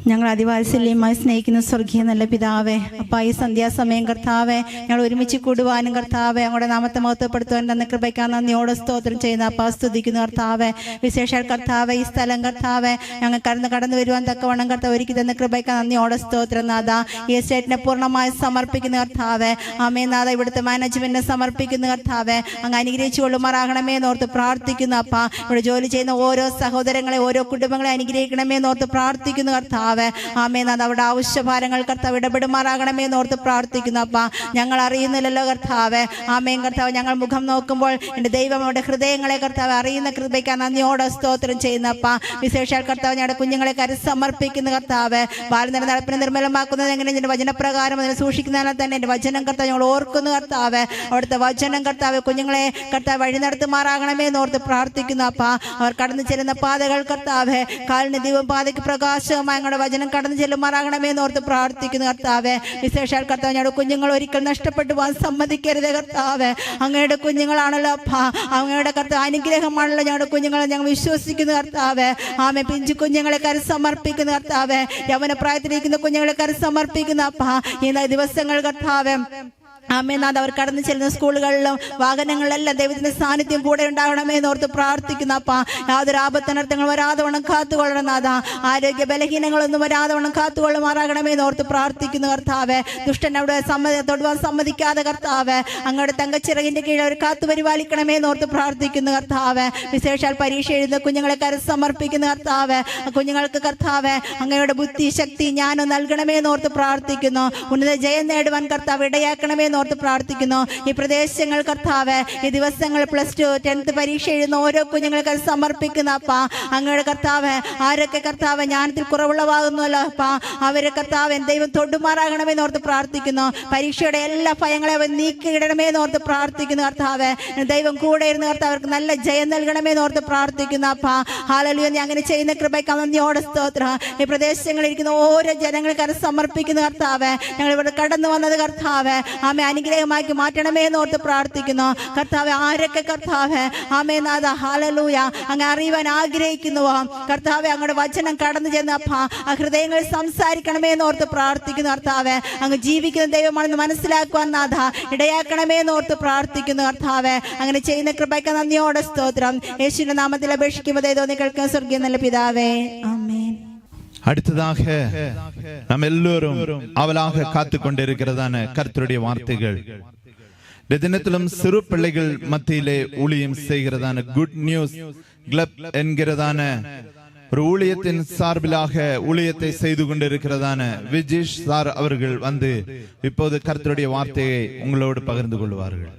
ഞങ്ങൾ അതിവാത്സല്യമായി സ്നേഹിക്കുന്ന സ്വർഗീയ നല്ല പിതാവേ, അപ്പാ ഈ സന്ധ്യാസമയം കർത്താവെ ഞങ്ങൾ ഒരുമിച്ച് കൂടുവാനും കർത്താവെ ഞങ്ങളുടെ നാമത്തെ മഹത്വപ്പെടുത്തുവാൻ തന്ന കൃപയ്ക്കാൻ നന്ദിയോടെ സ്തോത്രം ചെയ്യുന്ന അപ്പാ സ്തുതിക്കുന്നു കർത്താവെ. വിശേഷാൽ കർത്താവെ ഈ സ്ഥലം കർത്താവെ ഞങ്ങൾ കടന്നു വരുവാൻ തക്കവണ്ണം കർത്താവ് ഒരുക്കി തന്ന കൃപയ്ക്കാൻ നന്ദിയോടെ സ്തോത്രം നാഥ. ഈ എസ്റ്റേറ്റിനെ പൂർണ്ണമായി സമർപ്പിക്കുന്ന കർത്താവെ. ആമേ നാഥ, ഇവിടുത്തെ മാനേജ്മെന്റിനെ സമർപ്പിക്കുന്ന കർത്താവെ. അങ്ങ് അനുഗ്രഹിച്ചു കൊള്ളുമാറാകണമേ എന്നോർത്ത് പ്രാർത്ഥിക്കുന്നു അപ്പാ. ഇവിടെ ജോലി ചെയ്യുന്ന ഓരോ സഹോദരങ്ങളെ ഓരോ കുടുംബങ്ങളെ അനുഗ്രഹിക്കണമേ എന്നോർത്ത് പ്രാർത്ഥിക്കുന്നു കർത്താവ്. ആമേ നാഥ, അവിടെ ആവശ്യഭാരങ്ങൾ കർത്താവ് ഇടപെടുമാറാകണമേ എന്നോർത്ത് പ്രാർത്ഥിക്കുന്നു അപ്പാ. ഞങ്ങൾ അറിയുന്നില്ലല്ലോ കർത്താവ്. ആമേൻ കർത്താവ്, ഞങ്ങൾ മുഖം നോക്കുമ്പോൾ എൻ്റെ ദൈവം അവിടെ ഹൃദയങ്ങളെ കർത്താവ് അറിയുന്ന കൃപയ്ക്ക് നന്ദിയോടെ സ്തോത്രം ചെയ്യുന്ന അപ്പാ. വിശേഷാൽ കർത്താവ് ഞങ്ങളുടെ കുഞ്ഞുങ്ങളെ സമർപ്പിക്കുന്ന കർത്താവ്. ബാലനിര നടപ്പിനെ നിർമ്മലമാക്കുന്നത് എങ്ങനെ എൻ്റെ വചനപ്രകാരം അതിനെ സൂക്ഷിക്കുന്നതിനാൽ തന്നെ എൻ്റെ വചനം കർത്താവ് ഞങ്ങൾ ഓർക്കുന്നു കർത്താവ്. അവിടുത്തെ വചനം കർത്താവ് കുഞ്ഞുങ്ങളെ കർത്താവ് വഴി നടത്തുമാറാകണമേ എന്നോർത്ത് പ്രാർത്ഥിക്കുന്നു അപ്പാ. അവർ കടന്നു ചെല്ലുന്ന പാതകൾ കർത്താവ് കാലിന് ദൈവം പാതയ്ക്ക് പ്രകാശമായി ഞങ്ങളുടെ വചനം കടന്നു ചെല്ലുമാറാകണമേ എന്നോർത്ത് പ്രാർത്ഥിക്കുന്നു കർത്താവെ. വിശേഷാൽ കർത്താവ് ഞങ്ങളുടെ കുഞ്ഞുങ്ങൾ ഒരിക്കൽ നഷ്ടപ്പെട്ടു പോകാൻ സമ്മതിക്കരുത് കർത്താവെ. അങ്ങയുടെ കുഞ്ഞുങ്ങളാണല്ലോ അപ്പാ. അങ്ങയുടെ കർത്താവ് അനുഗ്രഹമാണല്ലോ ഞങ്ങളുടെ കുഞ്ഞുങ്ങളെ ഞങ്ങൾ വിശ്വസിക്കുന്നു കർത്താവെ. ആമേ, പിഞ്ചു കുഞ്ഞുങ്ങളെ സമർപ്പിക്കുന്നു കർത്താവെ. യൗവന പ്രായത്തിലിരിക്കുന്ന കുഞ്ഞുങ്ങളെ സമർപ്പിക്കുന്നു അപ്പാ. ഈ ദിവസങ്ങൾ കർത്താവെ ആമേ നാഥ, അവർ കടന്നു ചെല്ലുന്ന സ്കൂളുകളിലും വാഹനങ്ങളിലെല്ലാം ദൈവത്തിന്റെ സാന്നിധ്യം കൂടെ ഉണ്ടാവണമേ എന്നോർത്ത് പ്രാർത്ഥിക്കുന്ന അപ്പാ. യാതൊരു ആപത്തനർത്ഥങ്ങൾ വരാതെ വണ്ണം കാത്തുകൊള്ളണം നാഥ. ആരോഗ്യ ബലഹീനങ്ങളൊന്നും വരാതെ വണ്ണം കാത്തുകൊള്ളുമാറാകണമേ എന്നോർത്ത് പ്രാർത്ഥിക്കുന്നു കർത്താവെ. ദുഷ്ടൻ അവിടെ തൊടുവാൻ സമ്മതിക്കാതെ കർത്താവെ അങ്ങയുടെ തങ്കച്ചിറകിന്റെ കീഴിൽ അവർ കാത്തു പരിപാലിക്കണമേ എന്നോർത്ത് പ്രാർത്ഥിക്കുന്നു കർത്താവെ. വിശേഷാൽ പരീക്ഷ എഴുതുന്ന കുഞ്ഞുങ്ങളെ സമർപ്പിക്കുന്ന കർത്താവെ. കുഞ്ഞുങ്ങൾക്ക് കർത്താവെ അങ്ങയുടെ ബുദ്ധി ശക്തി ജ്ഞാനം നൽകണമേ എന്നോർത്ത് പ്രാർത്ഥിക്കുന്നു. ഉന്നത ജയം നേടുവാൻ കർത്താവ് ഇടയാക്കണമേ ഓർത്ത് പ്രാർത്ഥിക്കുന്നു. ഈ പ്രദേശങ്ങൾ കർത്താവ് ഈ ദിവസങ്ങൾ +2 10th പരീക്ഷ എഴുതുന്ന ഓരോ കുഞ്ഞുങ്ങൾക്ക് സമർപ്പിക്കുന്ന അപ്പാ. അങ്ങയുടെ കർത്താവ് ആരൊക്കെ കർത്താവ് ജ്ഞാനത്തിൽ കുറവുള്ളവാകുന്നല്ലോ അപ്പാ, അവരെ കർത്താവ് ദൈവം തൊടുമാറാകണമെന്ന് ഓർത്ത് പ്രാർത്ഥിക്കുന്നു. പരീക്ഷയുടെ എല്ലാ ഭയങ്ങളെ അവൻ നീക്കിയിടണമെന്ന് ഓർത്ത് പ്രാർത്ഥിക്കുന്നു കർത്താവ്. ദൈവം കൂടെ ഇരുന്ന് കർത്താവ് അവർക്ക് നല്ല ജയം നൽകണമെന്ന് ഓർത്ത് പ്രാർത്ഥിക്കുന്നു അപ്പാ. ഹല്ലേലൂയ. നീ അങ്ങനെ ചെയ്യുന്ന കൃപയ്ക്ക് നന്ദിയോടെ സ്തോത്രം. ഈ പ്രദേശങ്ങളിൽ ഇരിക്കുന്ന ഓരോ ജനങ്ങൾക്ക് സമർപ്പിക്കുന്ന കർത്താവ്. ഞങ്ങൾ ഇവിടെ കടന്നു വന്നത് കർത്താവ് ആമേ അനുഗ്രഹമാക്കി മാറ്റണമേ എന്നോർത്ത് പ്രാർത്ഥിക്കുന്നു കർത്താവ്. ആരൊക്കെ കർത്താവ് ആമേ നാഥ ഹല്ലേലൂയ അങ്ങ് അറിയുവാൻ ആഗ്രഹിക്കുന്നുവോ കർത്താവ്, അങ്ങയുടെ വചനം കടന്നു ചെന്ന് അപ്പാ ആ ഹൃദയങ്ങളിൽ സംസാരിക്കണമേ എന്നോർത്ത് പ്രാർത്ഥിക്കുന്നു കർത്താവ്. അങ്ങ് ജീവിക്കുന്ന ദൈവമാണെന്ന് മനസ്സിലാക്കുവാൻ നാഥ ഇടയാക്കണമേ എന്നോർത്ത് പ്രാർത്ഥിക്കുന്നു കർത്താവ്. അങ്ങനെ ചെയ്യുന്ന കൃപയ്ക്ക് നന്ദിയോടെ സ്തോത്രം. യേശുവിന്റെ നാമത്തിൽ അപേക്ഷിക്കുമ്പോൾ ദൈവം കേൾക്കുന്ന സ്വർഗീയ നല്ല പിതാവേ, ആമേൻ. அடுத்ததாக நாம் எல்லோரும் அவளாக காத்து கொண்டிருக்கிறதான கர்த்தருடைய வார்த்தைகள். இந்த தினத்திலும் சிறு பிள்ளைகள் மத்தியிலே ஊழியம் செய்கிறதான குட் நியூஸ் கிளப் என்கிறதான ஒரு ஊழியத்தின் சார்பிலாக ஊழியத்தை செய்து கொண்டிருக்கிறதான விஜேஷ் சார் அவர்கள் வந்து இப்போது கர்த்தருடைய வார்த்தையை உங்களோடு பகிர்ந்து கொள்வார்கள்.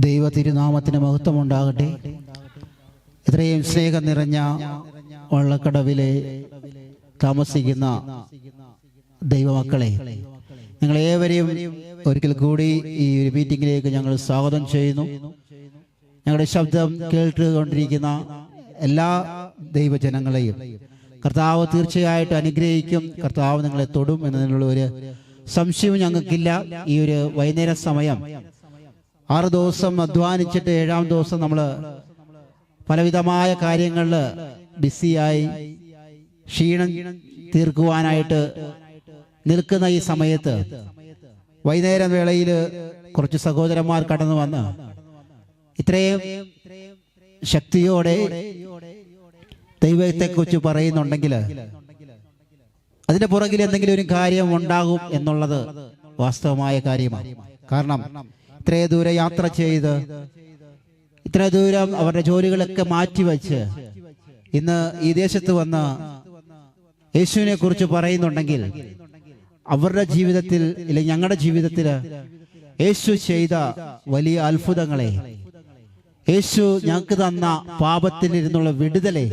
ദൈവ തിരുനാമത്തിന് മഹത്വം ഉണ്ടാകട്ടെ. ഇത്രയും സ്നേഹം നിറഞ്ഞ വള്ളക്കടവിലെ താമസിക്കുന്ന ദൈവമക്കളെ, ഞങ്ങളേവരെയും ഒരിക്കൽ കൂടി ഈ ഒരു മീറ്റിംഗിലേക്ക് ഞങ്ങൾ സ്വാഗതം ചെയ്യുന്നു. ഞങ്ങളുടെ ശബ്ദം കേട്ടുകൊണ്ടിരിക്കുന്ന എല്ലാ ദൈവജനങ്ങളെയും കർത്താവ് തീർച്ചയായിട്ടും അനുഗ്രഹിക്കും. കർത്താവ് നിങ്ങളെ തൊടും എന്നതിനുള്ള ഒരു സംശയവും ഞങ്ങൾക്കില്ല. ഈ ഒരു വൈകുന്നേര സമയം 6 ദിവസം അധ്വാനിച്ചിട്ട് 7-ാം ദിവസം നമ്മൾ പലവിധമായ കാര്യങ്ങളിൽ ബിസിയായി ക്ഷീണം തീർക്കുവാനായിട്ട് നിൽക്കുന്ന ഈ സമയത്ത് വൈകുന്നേര വേളയിൽ കുറച്ച് സഹോദരന്മാർ കടന്നു വന്ന് ഇത്രയും ശക്തിയോടെ ദൈവത്തെക്കുറിച്ച് പറയുന്നുണ്ടെങ്കിൽ അതിന്റെ പുറകിൽ എന്തെങ്കിലും ഒരു കാര്യം ഉണ്ടാകും എന്നുള്ളത് വാസ്തവമായ കാര്യമാണ്. കാരണം ഇത്രയും ദൂരം യാത്ര ചെയ്ത് ഇത്ര ദൂരം അവരുടെ ജോലികളൊക്കെ മാറ്റിവെച്ച് ഇന്ന് ഈ ദേശത്ത് വന്ന് യേശുവിനെ കുറിച്ച് പറയുന്നുണ്ടെങ്കിൽ അവരുടെ ജീവിതത്തിൽ അല്ലെങ്കിൽ ഞങ്ങളുടെ ജീവിതത്തിൽ യേശു ചെയ്ത വലിയ അത്ഭുതങ്ങളെ, യേശു ഞങ്ങൾക്ക് തന്ന പാപത്തിൽ ഇരുന്നുള്ള വിടുതലെ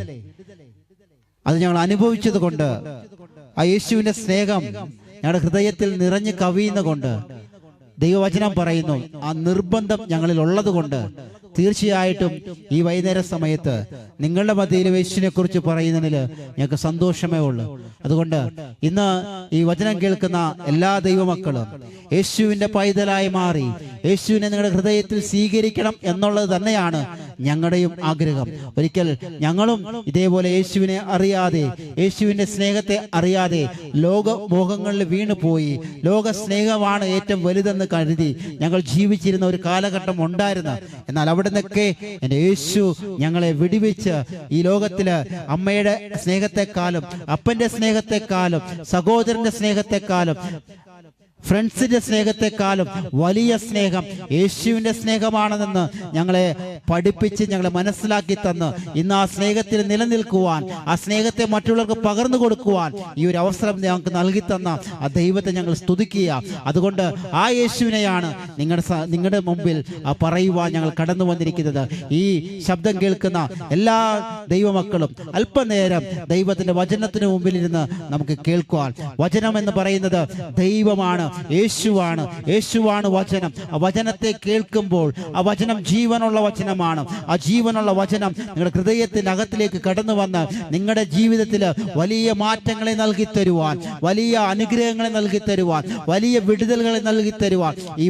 അത് ഞങ്ങൾ അനുഭവിച്ചത് കൊണ്ട്, ആ യേശുവിന്റെ സ്നേഹം ഞങ്ങളുടെ ഹൃദയത്തിൽ നിറഞ്ഞു കവിയുന്ന കൊണ്ട് ദൈവവചനം പറയുന്നു, ആ നിർബന്ധം ഞങ്ങളിൽ ഉള്ളത് കൊണ്ട് തീർച്ചയായിട്ടും ഈ വൈകുന്നേര സമയത്ത് നിങ്ങളുടെ മധ്യയിൽ യേശുവിനെ കുറിച്ച് പറയുന്നതിൽ ഞങ്ങൾക്ക് സന്തോഷമേ ഉള്ളൂ. അതുകൊണ്ട് ഇന്ന് ഈ വചനം കേൾക്കുന്ന എല്ലാ ദൈവമക്കളും യേശുവിന്റെ പൈതലായി മാറി യേശുവിനെ നിങ്ങളുടെ ഹൃദയത്തിൽ സ്വീകരിക്കണം എന്നുള്ളത് തന്നെയാണ് ഞങ്ങളുടെയും ആഗ്രഹം. ഒരിക്കൽ ഞങ്ങളും ഇതേപോലെ യേശുവിനെ അറിയാതെ, യേശുവിന്റെ സ്നേഹത്തെ അറിയാതെ ലോകമോഹങ്ങളിൽ വീണുപോയി. ലോക സ്നേഹമാണ് ഏറ്റവും വലുതെന്ന് കരുതി ഞങ്ങൾ ജീവിച്ചിരുന്ന ഒരു കാലഘട്ടം ഉണ്ടായിരുന്നു. എന്നാൽ അവിടെ നിന്നൊക്കെ എൻ്റെ യേശു ഞങ്ങളെ വിടുവിച്ച് ഈ ലോകത്തില് അമ്മയുടെ സ്നേഹത്തെക്കാളും അപ്പന്റെ സ്നേഹത്തെക്കാളും സഹോദരന്റെ സ്നേഹത്തെക്കാളും ഫ്രണ്ട്സിന്റെ സ്നേഹത്തെക്കാളും വലിയ സ്നേഹം യേശുവിന്റെ സ്നേഹമാണെന്ന് ഞങ്ങളെ പഠിപ്പിച്ച് ഞങ്ങളെ മനസ്സിലാക്കി തന്ന് ഇന്ന് ആ സ്നേഹത്തിൽ നിലനിൽക്കുവാൻ, ആ സ്നേഹത്തെ മറ്റുള്ളവർക്ക് പകർന്നു കൊടുക്കുവാൻ ഈ ഒരു അവസരം ഞങ്ങൾക്ക് നൽകി തന്ന ആ ദൈവത്തെ ഞങ്ങൾ സ്തുതിക്കുക. അതുകൊണ്ട് ആ യേശുവിനെയാണ് നിങ്ങളുടെ മുമ്പിൽ പറയുവാൻ ഞങ്ങൾ കടന്നു വന്നിരിക്കുന്നത്. ഈ ശബ്ദം കേൾക്കുന്ന എല്ലാ ദൈവമക്കളും അല്പനേരം ദൈവത്തിന്റെ വചനത്തിന് മുമ്പിൽ ഇരുന്ന് നമുക്ക് കേൾക്കുവാൻ. വചനം എന്ന് പറയുന്നത് ദൈവമാണ്, യേശുവാണ് വചനം. ആ വചനത്തെ കേൾക്കുമ്പോൾ ആ വചനം ജീവനുള്ള വചനമാണ്. ആ ജീവനുള്ള വചനം നിങ്ങളുടെ ഹൃദയത്തിനകത്തിലേക്ക് കടന്നു വന്ന് നിങ്ങളുടെ ജീവിതത്തിൽ വലിയ മാറ്റങ്ങളെ നൽകി തരുവാൻ, വലിയ അനുഗ്രഹങ്ങളെ നൽകി തരുവാൻ, വലിയ വിടുതലുകളെ നൽകി തരുവാൻ ഈ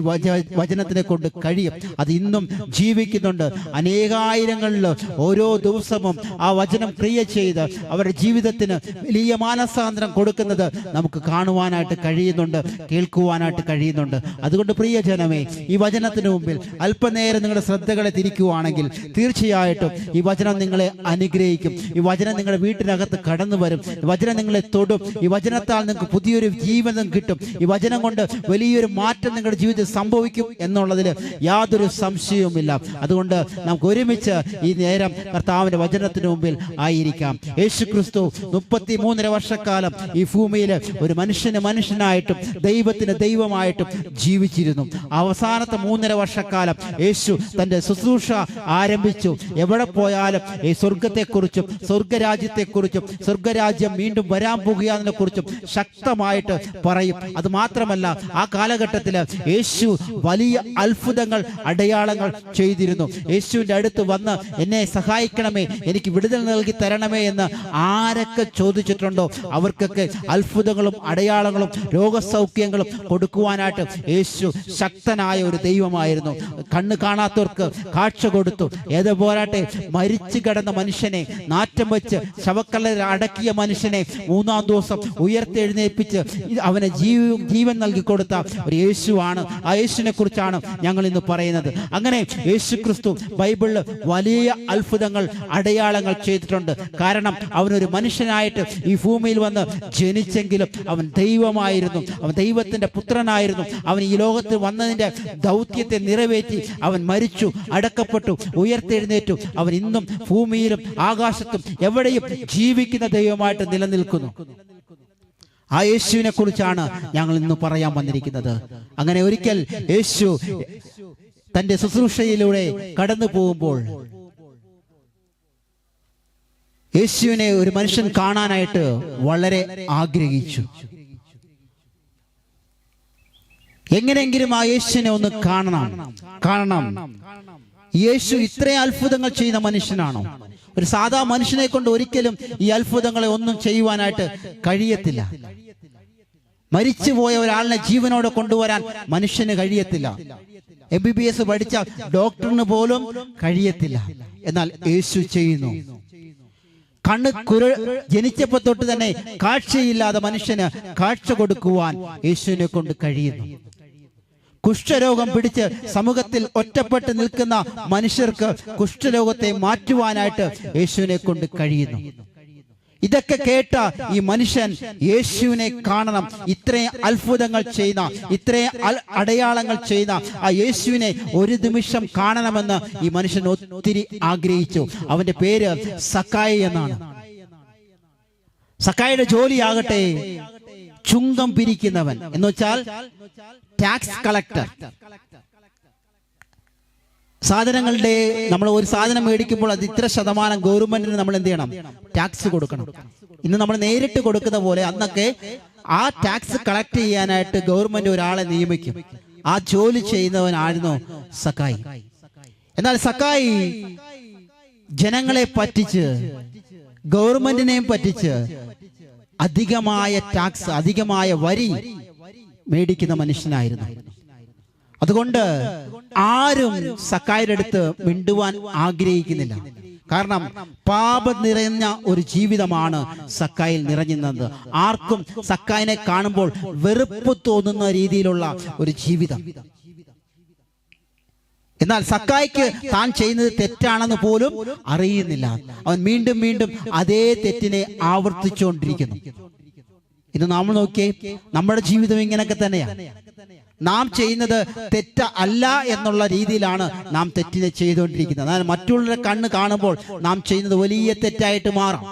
വചനത്തിനെ കൊണ്ട് കഴിയും. അത് ഇന്നും ജീവിക്കുന്നുണ്ട്. അനേകായിരങ്ങളിൽ ഓരോ ദിവസവും ആ വചനം ക്രിയ ചെയ്ത് അവരുടെ ജീവിതത്തിന് വലിയ മാനസാന്തരം കൊടുക്കുന്നത് നമുക്ക് കാണുവാനായിട്ട് കഴിയുന്നുണ്ട്, കേൾക്കുവാനായിട്ട് കഴിയുന്നുണ്ട്. അതുകൊണ്ട് പ്രിയ ജനമേ, ഈ വചനത്തിന് മുമ്പിൽ അല്പനേരം നിങ്ങളുടെ ശ്രദ്ധകളെ തിരിക്കുവാണെങ്കിൽ തീർച്ചയായിട്ടും ഈ വചനം നിങ്ങളെ അനുഗ്രഹിക്കും. ഈ വചനം നിങ്ങളുടെ വീട്ടിനകത്ത് കടന്നു വരും. ഈ വചനം നിങ്ങളെ തൊടും. ഈ വചനത്താൽ നിങ്ങൾക്ക് പുതിയൊരു ജീവനം കിട്ടും. ഈ വചനം കൊണ്ട് വലിയൊരു മാറ്റം നിങ്ങളുടെ ജീവിതത്തിൽ സംഭവിക്കും എന്നുള്ളതിൽ യാതൊരു സംശയവുമില്ല. അതുകൊണ്ട് നമുക്ക് ഒരുമിച്ച് ഈ നേരം കർത്താവിന്റെ വചനത്തിന് മുമ്പിൽ ആയിരിക്കാം. യേശുക്രിസ്തു 33.5 വർഷക്കാലം ഈ ഭൂമിയിൽ ഒരു മനുഷ്യനായിട്ടും ദൈവത്തിന് ദൈവമായിട്ടും ജീവിച്ചിരുന്നു. അവസാനത്തെ 3.5 വർഷക്കാലം യേശു തന്റെ ശുശ്രൂഷ ആരംഭിച്ചു. എവിടെ പോയാലും ഈ സ്വർഗത്തെക്കുറിച്ചും സ്വർഗരാജ്യത്തെക്കുറിച്ചും സ്വർഗരാജ്യം വീണ്ടും വരാൻ പോകുകയെ കുറിച്ചും ശക്തമായിട്ട് പറയും. അത് മാത്രമല്ല, ആ കാലഘട്ടത്തിൽ യേശു വലിയ അത്ഭുതങ്ങൾ, അടയാളങ്ങൾ ചെയ്തിരുന്നു. യേശുവിന്റെ അടുത്ത് വന്ന് എന്നെ സഹായിക്കണമേ, എനിക്ക് വിടുതൽ നൽകി തരണമേ എന്ന് ആരൊക്കെ ചോദിച്ചിട്ടുണ്ടോ അവർക്കൊക്കെ അത്ഭുതങ്ങളും അടയാളങ്ങളും രോഗസൗഖ്യങ്ങളും കൊടുക്കുവാനായിട്ട് യേശു ശക്തനായ ഒരു ദൈവമായിരുന്നു. കണ്ണ് കാണാത്തവർക്ക് കാഴ്ച കൊടുത്തു. ഏത് പോരാട്ടെ, മരിച്ചു കിടന്ന മനുഷ്യനെ, നാറ്റം വെച്ച് ശവക്കല്ലറിൽ അടക്കിയ മനുഷ്യനെ 3-ാം ദിവസം ഉയർത്തെഴുന്നേൽപ്പിച്ച് അവനെ ജീവൻ നൽകി കൊടുത്ത ഒരു യേശുവാണ്. ആ യേശുവിനെ കുറിച്ചാണ് ഞങ്ങൾ ഇന്ന് പറയുന്നത്. അങ്ങനെ യേശു ക്രിസ്തു ബൈബിളിൽ വലിയ അത്ഭുതങ്ങൾ, അടയാളങ്ങൾ ചെയ്തിട്ടുണ്ട്. കാരണം അവനൊരു മനുഷ്യനായിട്ട് ഈ ഭൂമിയിൽ വന്ന് ജനിച്ചെങ്കിലും അവൻ ദൈവമായിരുന്നു, അവൻ ദൈവത്തിന്റെ പുത്രനായിരുന്നു. അവൻ ഈ ലോകത്തിൽ വന്നതിന്റെ ദൗത്യത്തെ നിറവേറ്റി അവൻ മരിച്ചു, അടക്കപ്പെട്ടു, ഉയർത്തെഴുന്നേറ്റു. അവൻ ഇന്നും ഭൂമിയിലും ആകാശത്തും എവിടെയും ജീവിക്കുന്ന ദൈവമായിട്ട് നിലനിൽക്കുന്നു. ആ യേശുവിനെ കുറിച്ചാണ് ഞങ്ങൾ ഇന്ന് പറയാൻ വന്നിരിക്കുന്നത്. അങ്ങനെ ഒരിക്കൽ യേശു തന്റെ ശുശ്രൂഷയിലൂടെ കടന്നു പോകുമ്പോൾ യേശുവിനെ ഒരു മനുഷ്യൻ കാണാനായിട്ട് വളരെ ആഗ്രഹിച്ചു. എങ്ങനെയെങ്കിലും ആ യേശുവിനെ ഒന്ന് കാണണം. യേശു ഇത്രയും അത്ഭുതങ്ങൾ ചെയ്യുന്ന മനുഷ്യനാണോ? ഒരു സാധാ മനുഷ്യനെ കൊണ്ട് ഒരിക്കലും ഈ അത്ഭുതങ്ങളെ ഒന്നും ചെയ്യുവാനായിട്ട് കഴിയത്തില്ല. മരിച്ചുപോയ ഒരാളിനെ ജീവനോടെ കൊണ്ടുവരാൻ മനുഷ്യന് കഴിയത്തില്ല. MBBS പഠിച്ച ഡോക്ടറിന് പോലും കഴിയത്തില്ല. എന്നാൽ യേശു ചെയ്യുന്നു. ജനിച്ചപ്പോ തൊട്ട് തന്നെ കാഴ്ചയില്ലാതെ മനുഷ്യന് കാഴ്ച കൊടുക്കുവാൻ യേശുവിനെ കൊണ്ട് കഴിയുന്നു. കുഷ്ഠരോഗം പിടിച്ച് സമൂഹത്തിൽ ഒറ്റപ്പെട്ട് നിൽക്കുന്ന മനുഷ്യർക്ക് കുഷ്ഠരോഗത്തെ മാറ്റുവാനായിട്ട് യേശുവിനെ കൊണ്ട് കഴിയുന്നു. ഇതൊക്കെ കേട്ട ഈ മനുഷ്യൻ യേശുവിനെ കാണണം, ഇത്രയും അത്ഭുതങ്ങൾ ചെയ്യുന്ന, ഇത്രയും അടയാളങ്ങൾ ചെയ്യുന്ന ആ യേശുവിനെ ഒരു നിമിഷം കാണണമെന്ന് ഈ മനുഷ്യൻ ഒത്തിരി ആഗ്രഹിച്ചു. അവന്റെ പേര് സക്കായി എന്നാണ്. സക്കായിയുടെ ജോലിയാകട്ടെ ചുങ്കം പിരിക്കുന്നവൻ, എന്ന് വെച്ചാൽ ടാക്സ് കളക്ടർ. സാധനങ്ങളുടെ നമ്മൾ ഒരു സാധനം മേടിക്കുമ്പോൾ അത് ഇത്ര ശതമാനം ഗവൺമെന്റിന് നമ്മൾ എന്ത് ചെയ്യണം? ടാക്സ് കൊടുക്കണം. ഇന്ന് നമ്മൾ നേരിട്ട് കൊടുക്കുന്ന പോലെ അന്നൊക്കെ ആ ടാക്സ് കളക്ട് ചെയ്യാനായിട്ട് ഗവൺമെന്റ് ഒരാളെ നിയമിക്കും. ആ ജോലി ചെയ്യുന്നവനായിരുന്നു സക്കായി. എന്നാൽ സക്കായി ജനങ്ങളെ പറ്റിച്ച്, ഗവൺമെന്റിനെയും പറ്റിച്ച് അധികമായ ടാക്സ്, അധികമായ വരി മേടിക്കുന്ന മനുഷ്യനായിരുന്നു. അതുകൊണ്ട് ആരും സക്കായിയുടെ അടുത്ത് മിണ്ടുവാൻ ആഗ്രഹിക്കുന്നില്ല. കാരണം പാപം നിറഞ്ഞ ഒരു ജീവിതമാണ് സക്കായിൽ നിറഞ്ഞിരുന്നത്. ആർക്കും സക്കായിനെ കാണുമ്പോൾ വെറുപ്പ് തോന്നുന്ന രീതിയിലുള്ള ഒരു ജീവിതം. എന്നാൽ സക്കായിക്ക് താൻ ചെയ്യുന്നത് തെറ്റാണെന്ന് പോലും അറിയുന്നില്ല. അവൻ വീണ്ടും വീണ്ടും അതേ തെറ്റിനെ ആവർത്തിച്ചുകൊണ്ടിരിക്കുന്നു. ഇത് നാം നോക്കിയേ, നമ്മുടെ ജീവിതം ഇങ്ങനെയൊക്കെ തന്നെയാണ്. നാം ചെയ്യുന്നത് തെറ്റ അല്ല എന്നുള്ള രീതിയിലാണ് നാം തെറ്റിനെ ചെയ്തുകൊണ്ടിരിക്കുന്നത്. എന്നാൽ മറ്റുള്ളവരുടെ കണ്ണ് കാണുമ്പോൾ നാം ചെയ്യുന്നത് വലിയ തെറ്റായിട്ട് മാറും.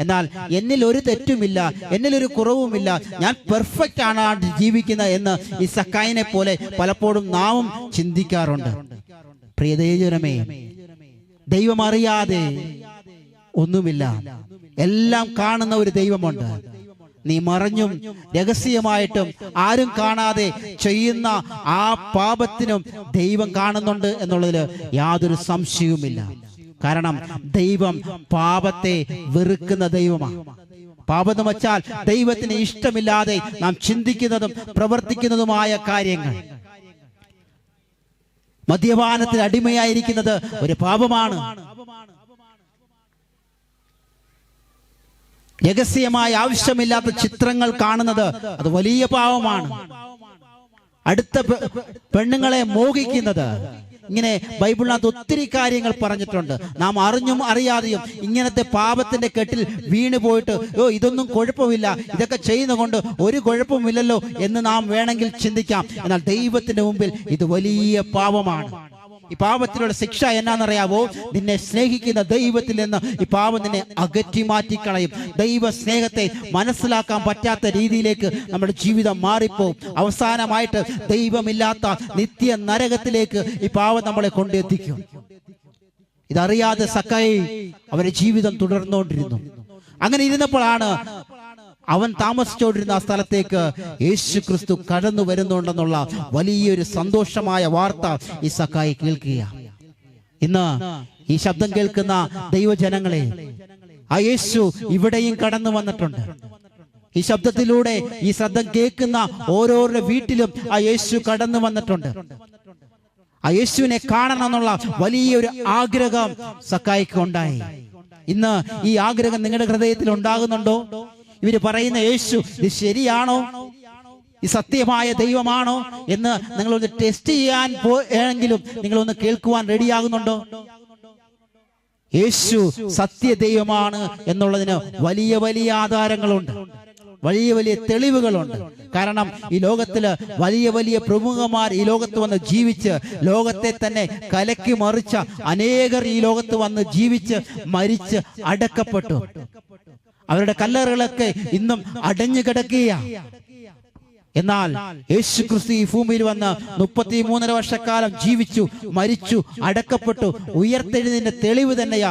എന്നാൽ എന്നിൽ ഒരു തെറ്റുമില്ല, എന്നിലൊരു കുറവുമില്ല, ഞാൻ പെർഫെക്റ്റ് ആണ് ജീവിക്കുന്നത് എന്ന് ഈ സക്കായിനെ പോലെ പലപ്പോഴും നാമും ചിന്തിക്കാറുണ്ട്. പ്രിയദൈവമേ, ദൈവം അറിയാതെ ഒന്നുമില്ല, എല്ലാം കാണുന്ന ഒരു ദൈവമുണ്ട്. നീ മറഞ്ഞും രഹസ്യമായിട്ടും ആരും കാണാതെ ചെയ്യുന്ന ആ പാപത്തിനും ദൈവം കാണുന്നുണ്ട് എന്നുള്ളതിൽ യാതൊരു സംശയവുമില്ല. കാരണം ദൈവം പാപത്തെ വെറുക്കുന്ന ദൈവമാണ്. പാപം എന്ന് വെച്ചാൽ ദൈവത്തിന് ഇഷ്ടമില്ലാതെ നാം ചിന്തിക്കുന്നതും പ്രവർത്തിക്കുന്നതുമായ കാര്യങ്ങൾ. മദ്യപാനത്തിന് അടിമയായിരിക്കുന്നത് ഒരു പാപമാണ്. രഹസ്യമായ ആവശ്യമില്ലാത്ത ചിത്രങ്ങൾ കാണുന്നത് അത് വലിയ പാപമാണ്. അടുത്ത പെണ്ണുങ്ങളെ മോഹിക്കുന്നത്, ഇങ്ങനെ ബൈബിളിനകത്ത് ഒത്തിരി കാര്യങ്ങൾ പറഞ്ഞിട്ടുണ്ട്. നാം അറിഞ്ഞും അറിയാതെയും ഇങ്ങനത്തെ പാപത്തിന്റെ കെട്ടിൽ വീണു പോയിട്ട് ഇതൊന്നും കുഴപ്പമില്ല, ഇതൊക്കെ ചെയ്യുന്ന കൊണ്ട് ഒരു കുഴപ്പമില്ലല്ലോ എന്ന് നാം വേണമെങ്കിൽ ചിന്തിക്കാം. എന്നാൽ ദൈവത്തിന്റെ മുമ്പിൽ ഇത് വലിയ പാപമാണ്. ഈ പാപത്തിലുള്ള ശിക്ഷ എന്നാന്നറിയാവോ? നിന്നെ സ്നേഹിക്കുന്ന ദൈവത്തിൽ നിന്ന് ഈ പാപം നിന്നെ അകറ്റി മാറ്റിക്കളയും. ദൈവ സ്നേഹത്തെ മനസ്സിലാക്കാൻ പറ്റാത്ത രീതിയിലേക്ക് നമ്മുടെ ജീവിതം മാറിപ്പോവും. അവസാനമായിട്ട് ദൈവമില്ലാത്ത നിത്യ നരകത്തിലേക്ക് ഈ പാപം നമ്മളെ കൊണ്ടെത്തിക്കും. ഇതറിയാതെ സക്കായി അവന്റെ ജീവിതം തുടർന്നുകൊണ്ടിരുന്നു. അങ്ങനെ ഇരുന്നപ്പോഴാണ് അവൻ താമസിച്ചുകൊണ്ടിരുന്ന ആ സ്ഥലത്തേക്ക് യേശു ക്രിസ്തു കടന്നു വരുന്നുണ്ടെന്നുള്ള വലിയൊരു സന്തോഷമായ വാർത്ത ഈ സക്കായി കേൾക്കുക. ഇന്ന് ഈ ശബ്ദം കേൾക്കുന്ന ദൈവജനങ്ങളെ, ആ യേശു ഇവിടെയും കടന്നു വന്നിട്ടുണ്ട്. ഈ ശബ്ദത്തിലൂടെ ഈ ശബ്ദം കേൾക്കുന്ന ഓരോരുടെ വീട്ടിലും ആ യേശു കടന്നു വന്നിട്ടുണ്ട്. ആ യേശുവിനെ കാണണം എന്നുള്ള വലിയൊരു ആഗ്രഹം സക്കായിക്ക് ഉണ്ടായി. ഇന്ന് ഈ ആഗ്രഹം നിങ്ങളുടെ ഹൃദയത്തിൽ ഉണ്ടാകുന്നുണ്ടോ? ഇവര് പറയുന്ന യേശു ഇത് ശരിയാണോ, ഈ സത്യമായ ദൈവമാണോ എന്ന് നിങ്ങളൊന്ന് ടെസ്റ്റ് ചെയ്യാൻ പോയെങ്കിലും നിങ്ങളൊന്ന് കേൾക്കുവാൻ റെഡിയാകുന്നുണ്ടോ? യേശു സത്യ ദൈവമാണ് എന്നുള്ളതിന് വലിയ വലിയ ആധാരങ്ങളുണ്ട്, വലിയ വലിയ തെളിവുകളുണ്ട്. കാരണം ഈ ലോകത്തില് വലിയ വലിയ പ്രമുഖന്മാർ ഈ ലോകത്ത് വന്ന് ജീവിച്ച് ലോകത്തെ തന്നെ കലക്കി മറിച്ച അനേകർ ഈ ലോകത്ത് വന്ന് ജീവിച്ച് മരിച്ച് അടക്കപ്പെട്ടു. അവരുടെ കല്ലറകളൊക്കെ ഇന്നും അടഞ്ഞു കിടക്കുകയാണ്. എന്നാൽ യേശു ക്രിസ്തു ഈ ഭൂമിയിൽ വന്ന് 33.5 വർഷക്കാലം ജീവിച്ചു, മരിച്ചു, അടക്കപ്പെട്ടു, ഉയർത്തെഴുന്നതിന്റെ തെളിവ് തന്നെയാ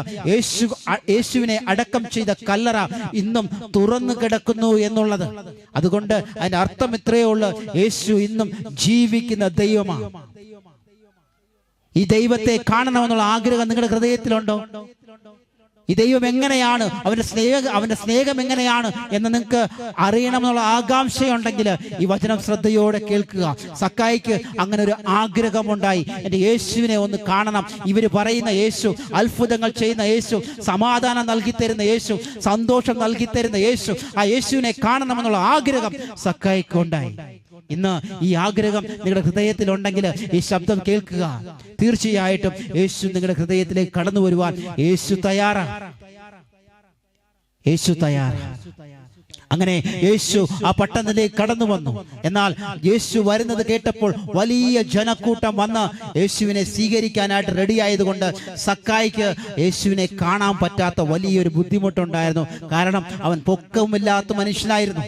യേശുവിനെ അടക്കം ചെയ്ത കല്ലറ ഇന്നും തുറന്നു കിടക്കുന്നു എന്നുള്ളത്. അതുകൊണ്ട് അതിന്റെ അർത്ഥം ഇത്രയേ ഉള്ളൂ, യേശു ഇന്നും ജീവിക്കുന്ന ദൈവമാണ്. ഈ ദൈവത്തെ കാണണമെന്നുള്ള ആഗ്രഹം നിങ്ങളുടെ ഹൃദയത്തിലുണ്ടോ? ഈ ദൈവം എങ്ങനെയാണ്, അവന്റെ സ്നേഹം എങ്ങനെയാണ് എന്ന് നിങ്ങൾക്ക് അറിയണമെന്നുള്ള ആകാംക്ഷയുണ്ടെങ്കിൽ ഈ വചനം ശ്രദ്ധയോടെ കേൾക്കുക. സക്കായിക്ക് അങ്ങനെ ഒരു ആഗ്രഹമുണ്ടായി. എൻ്റെ യേശുവിനെ ഒന്ന് കാണണം. ഇവർ പറയുന്ന യേശു, അത്ഭുതങ്ങൾ ചെയ്യുന്ന യേശു, സമാധാനം നൽകി തരുന്ന യേശു, സന്തോഷം നൽകി തരുന്ന യേശു, ആ യേശുവിനെ കാണണമെന്നുള്ള ആഗ്രഹം സക്കായിക്ക് ഉണ്ടായി. ഇന്ന് ഈ ആഗ്രഹം നിങ്ങളുടെ ഹൃദയത്തിലുണ്ടെങ്കിൽ ഈ ശബ്ദം കേൾക്കുക. തീർച്ചയായിട്ടും യേശു നിങ്ങളുടെ ഹൃദയത്തിലേക്ക് കടന്നു വരുവാൻ യേശു തയ്യാറാണ്. യേശു തയ്യാറാണ്. അങ്ങനെ യേശു ആ പട്ടണത്തിലേക്ക് കടന്നു വന്നു. എന്നാൽ യേശു വരുന്നത് കേട്ടപ്പോൾ വലിയ ജനക്കൂട്ടം വന്ന് യേശുവിനെ സ്വീകരിക്കാനായിട്ട് റെഡിയായതുകൊണ്ട് സക്കായിക്ക് യേശുവിനെ കാണാൻ പറ്റാത്ത വലിയൊരു ബുദ്ധിമുട്ടുണ്ടായിരുന്നു. കാരണം അവൻ പൊക്കമില്ലാത്ത മനുഷ്യനായിരുന്നു.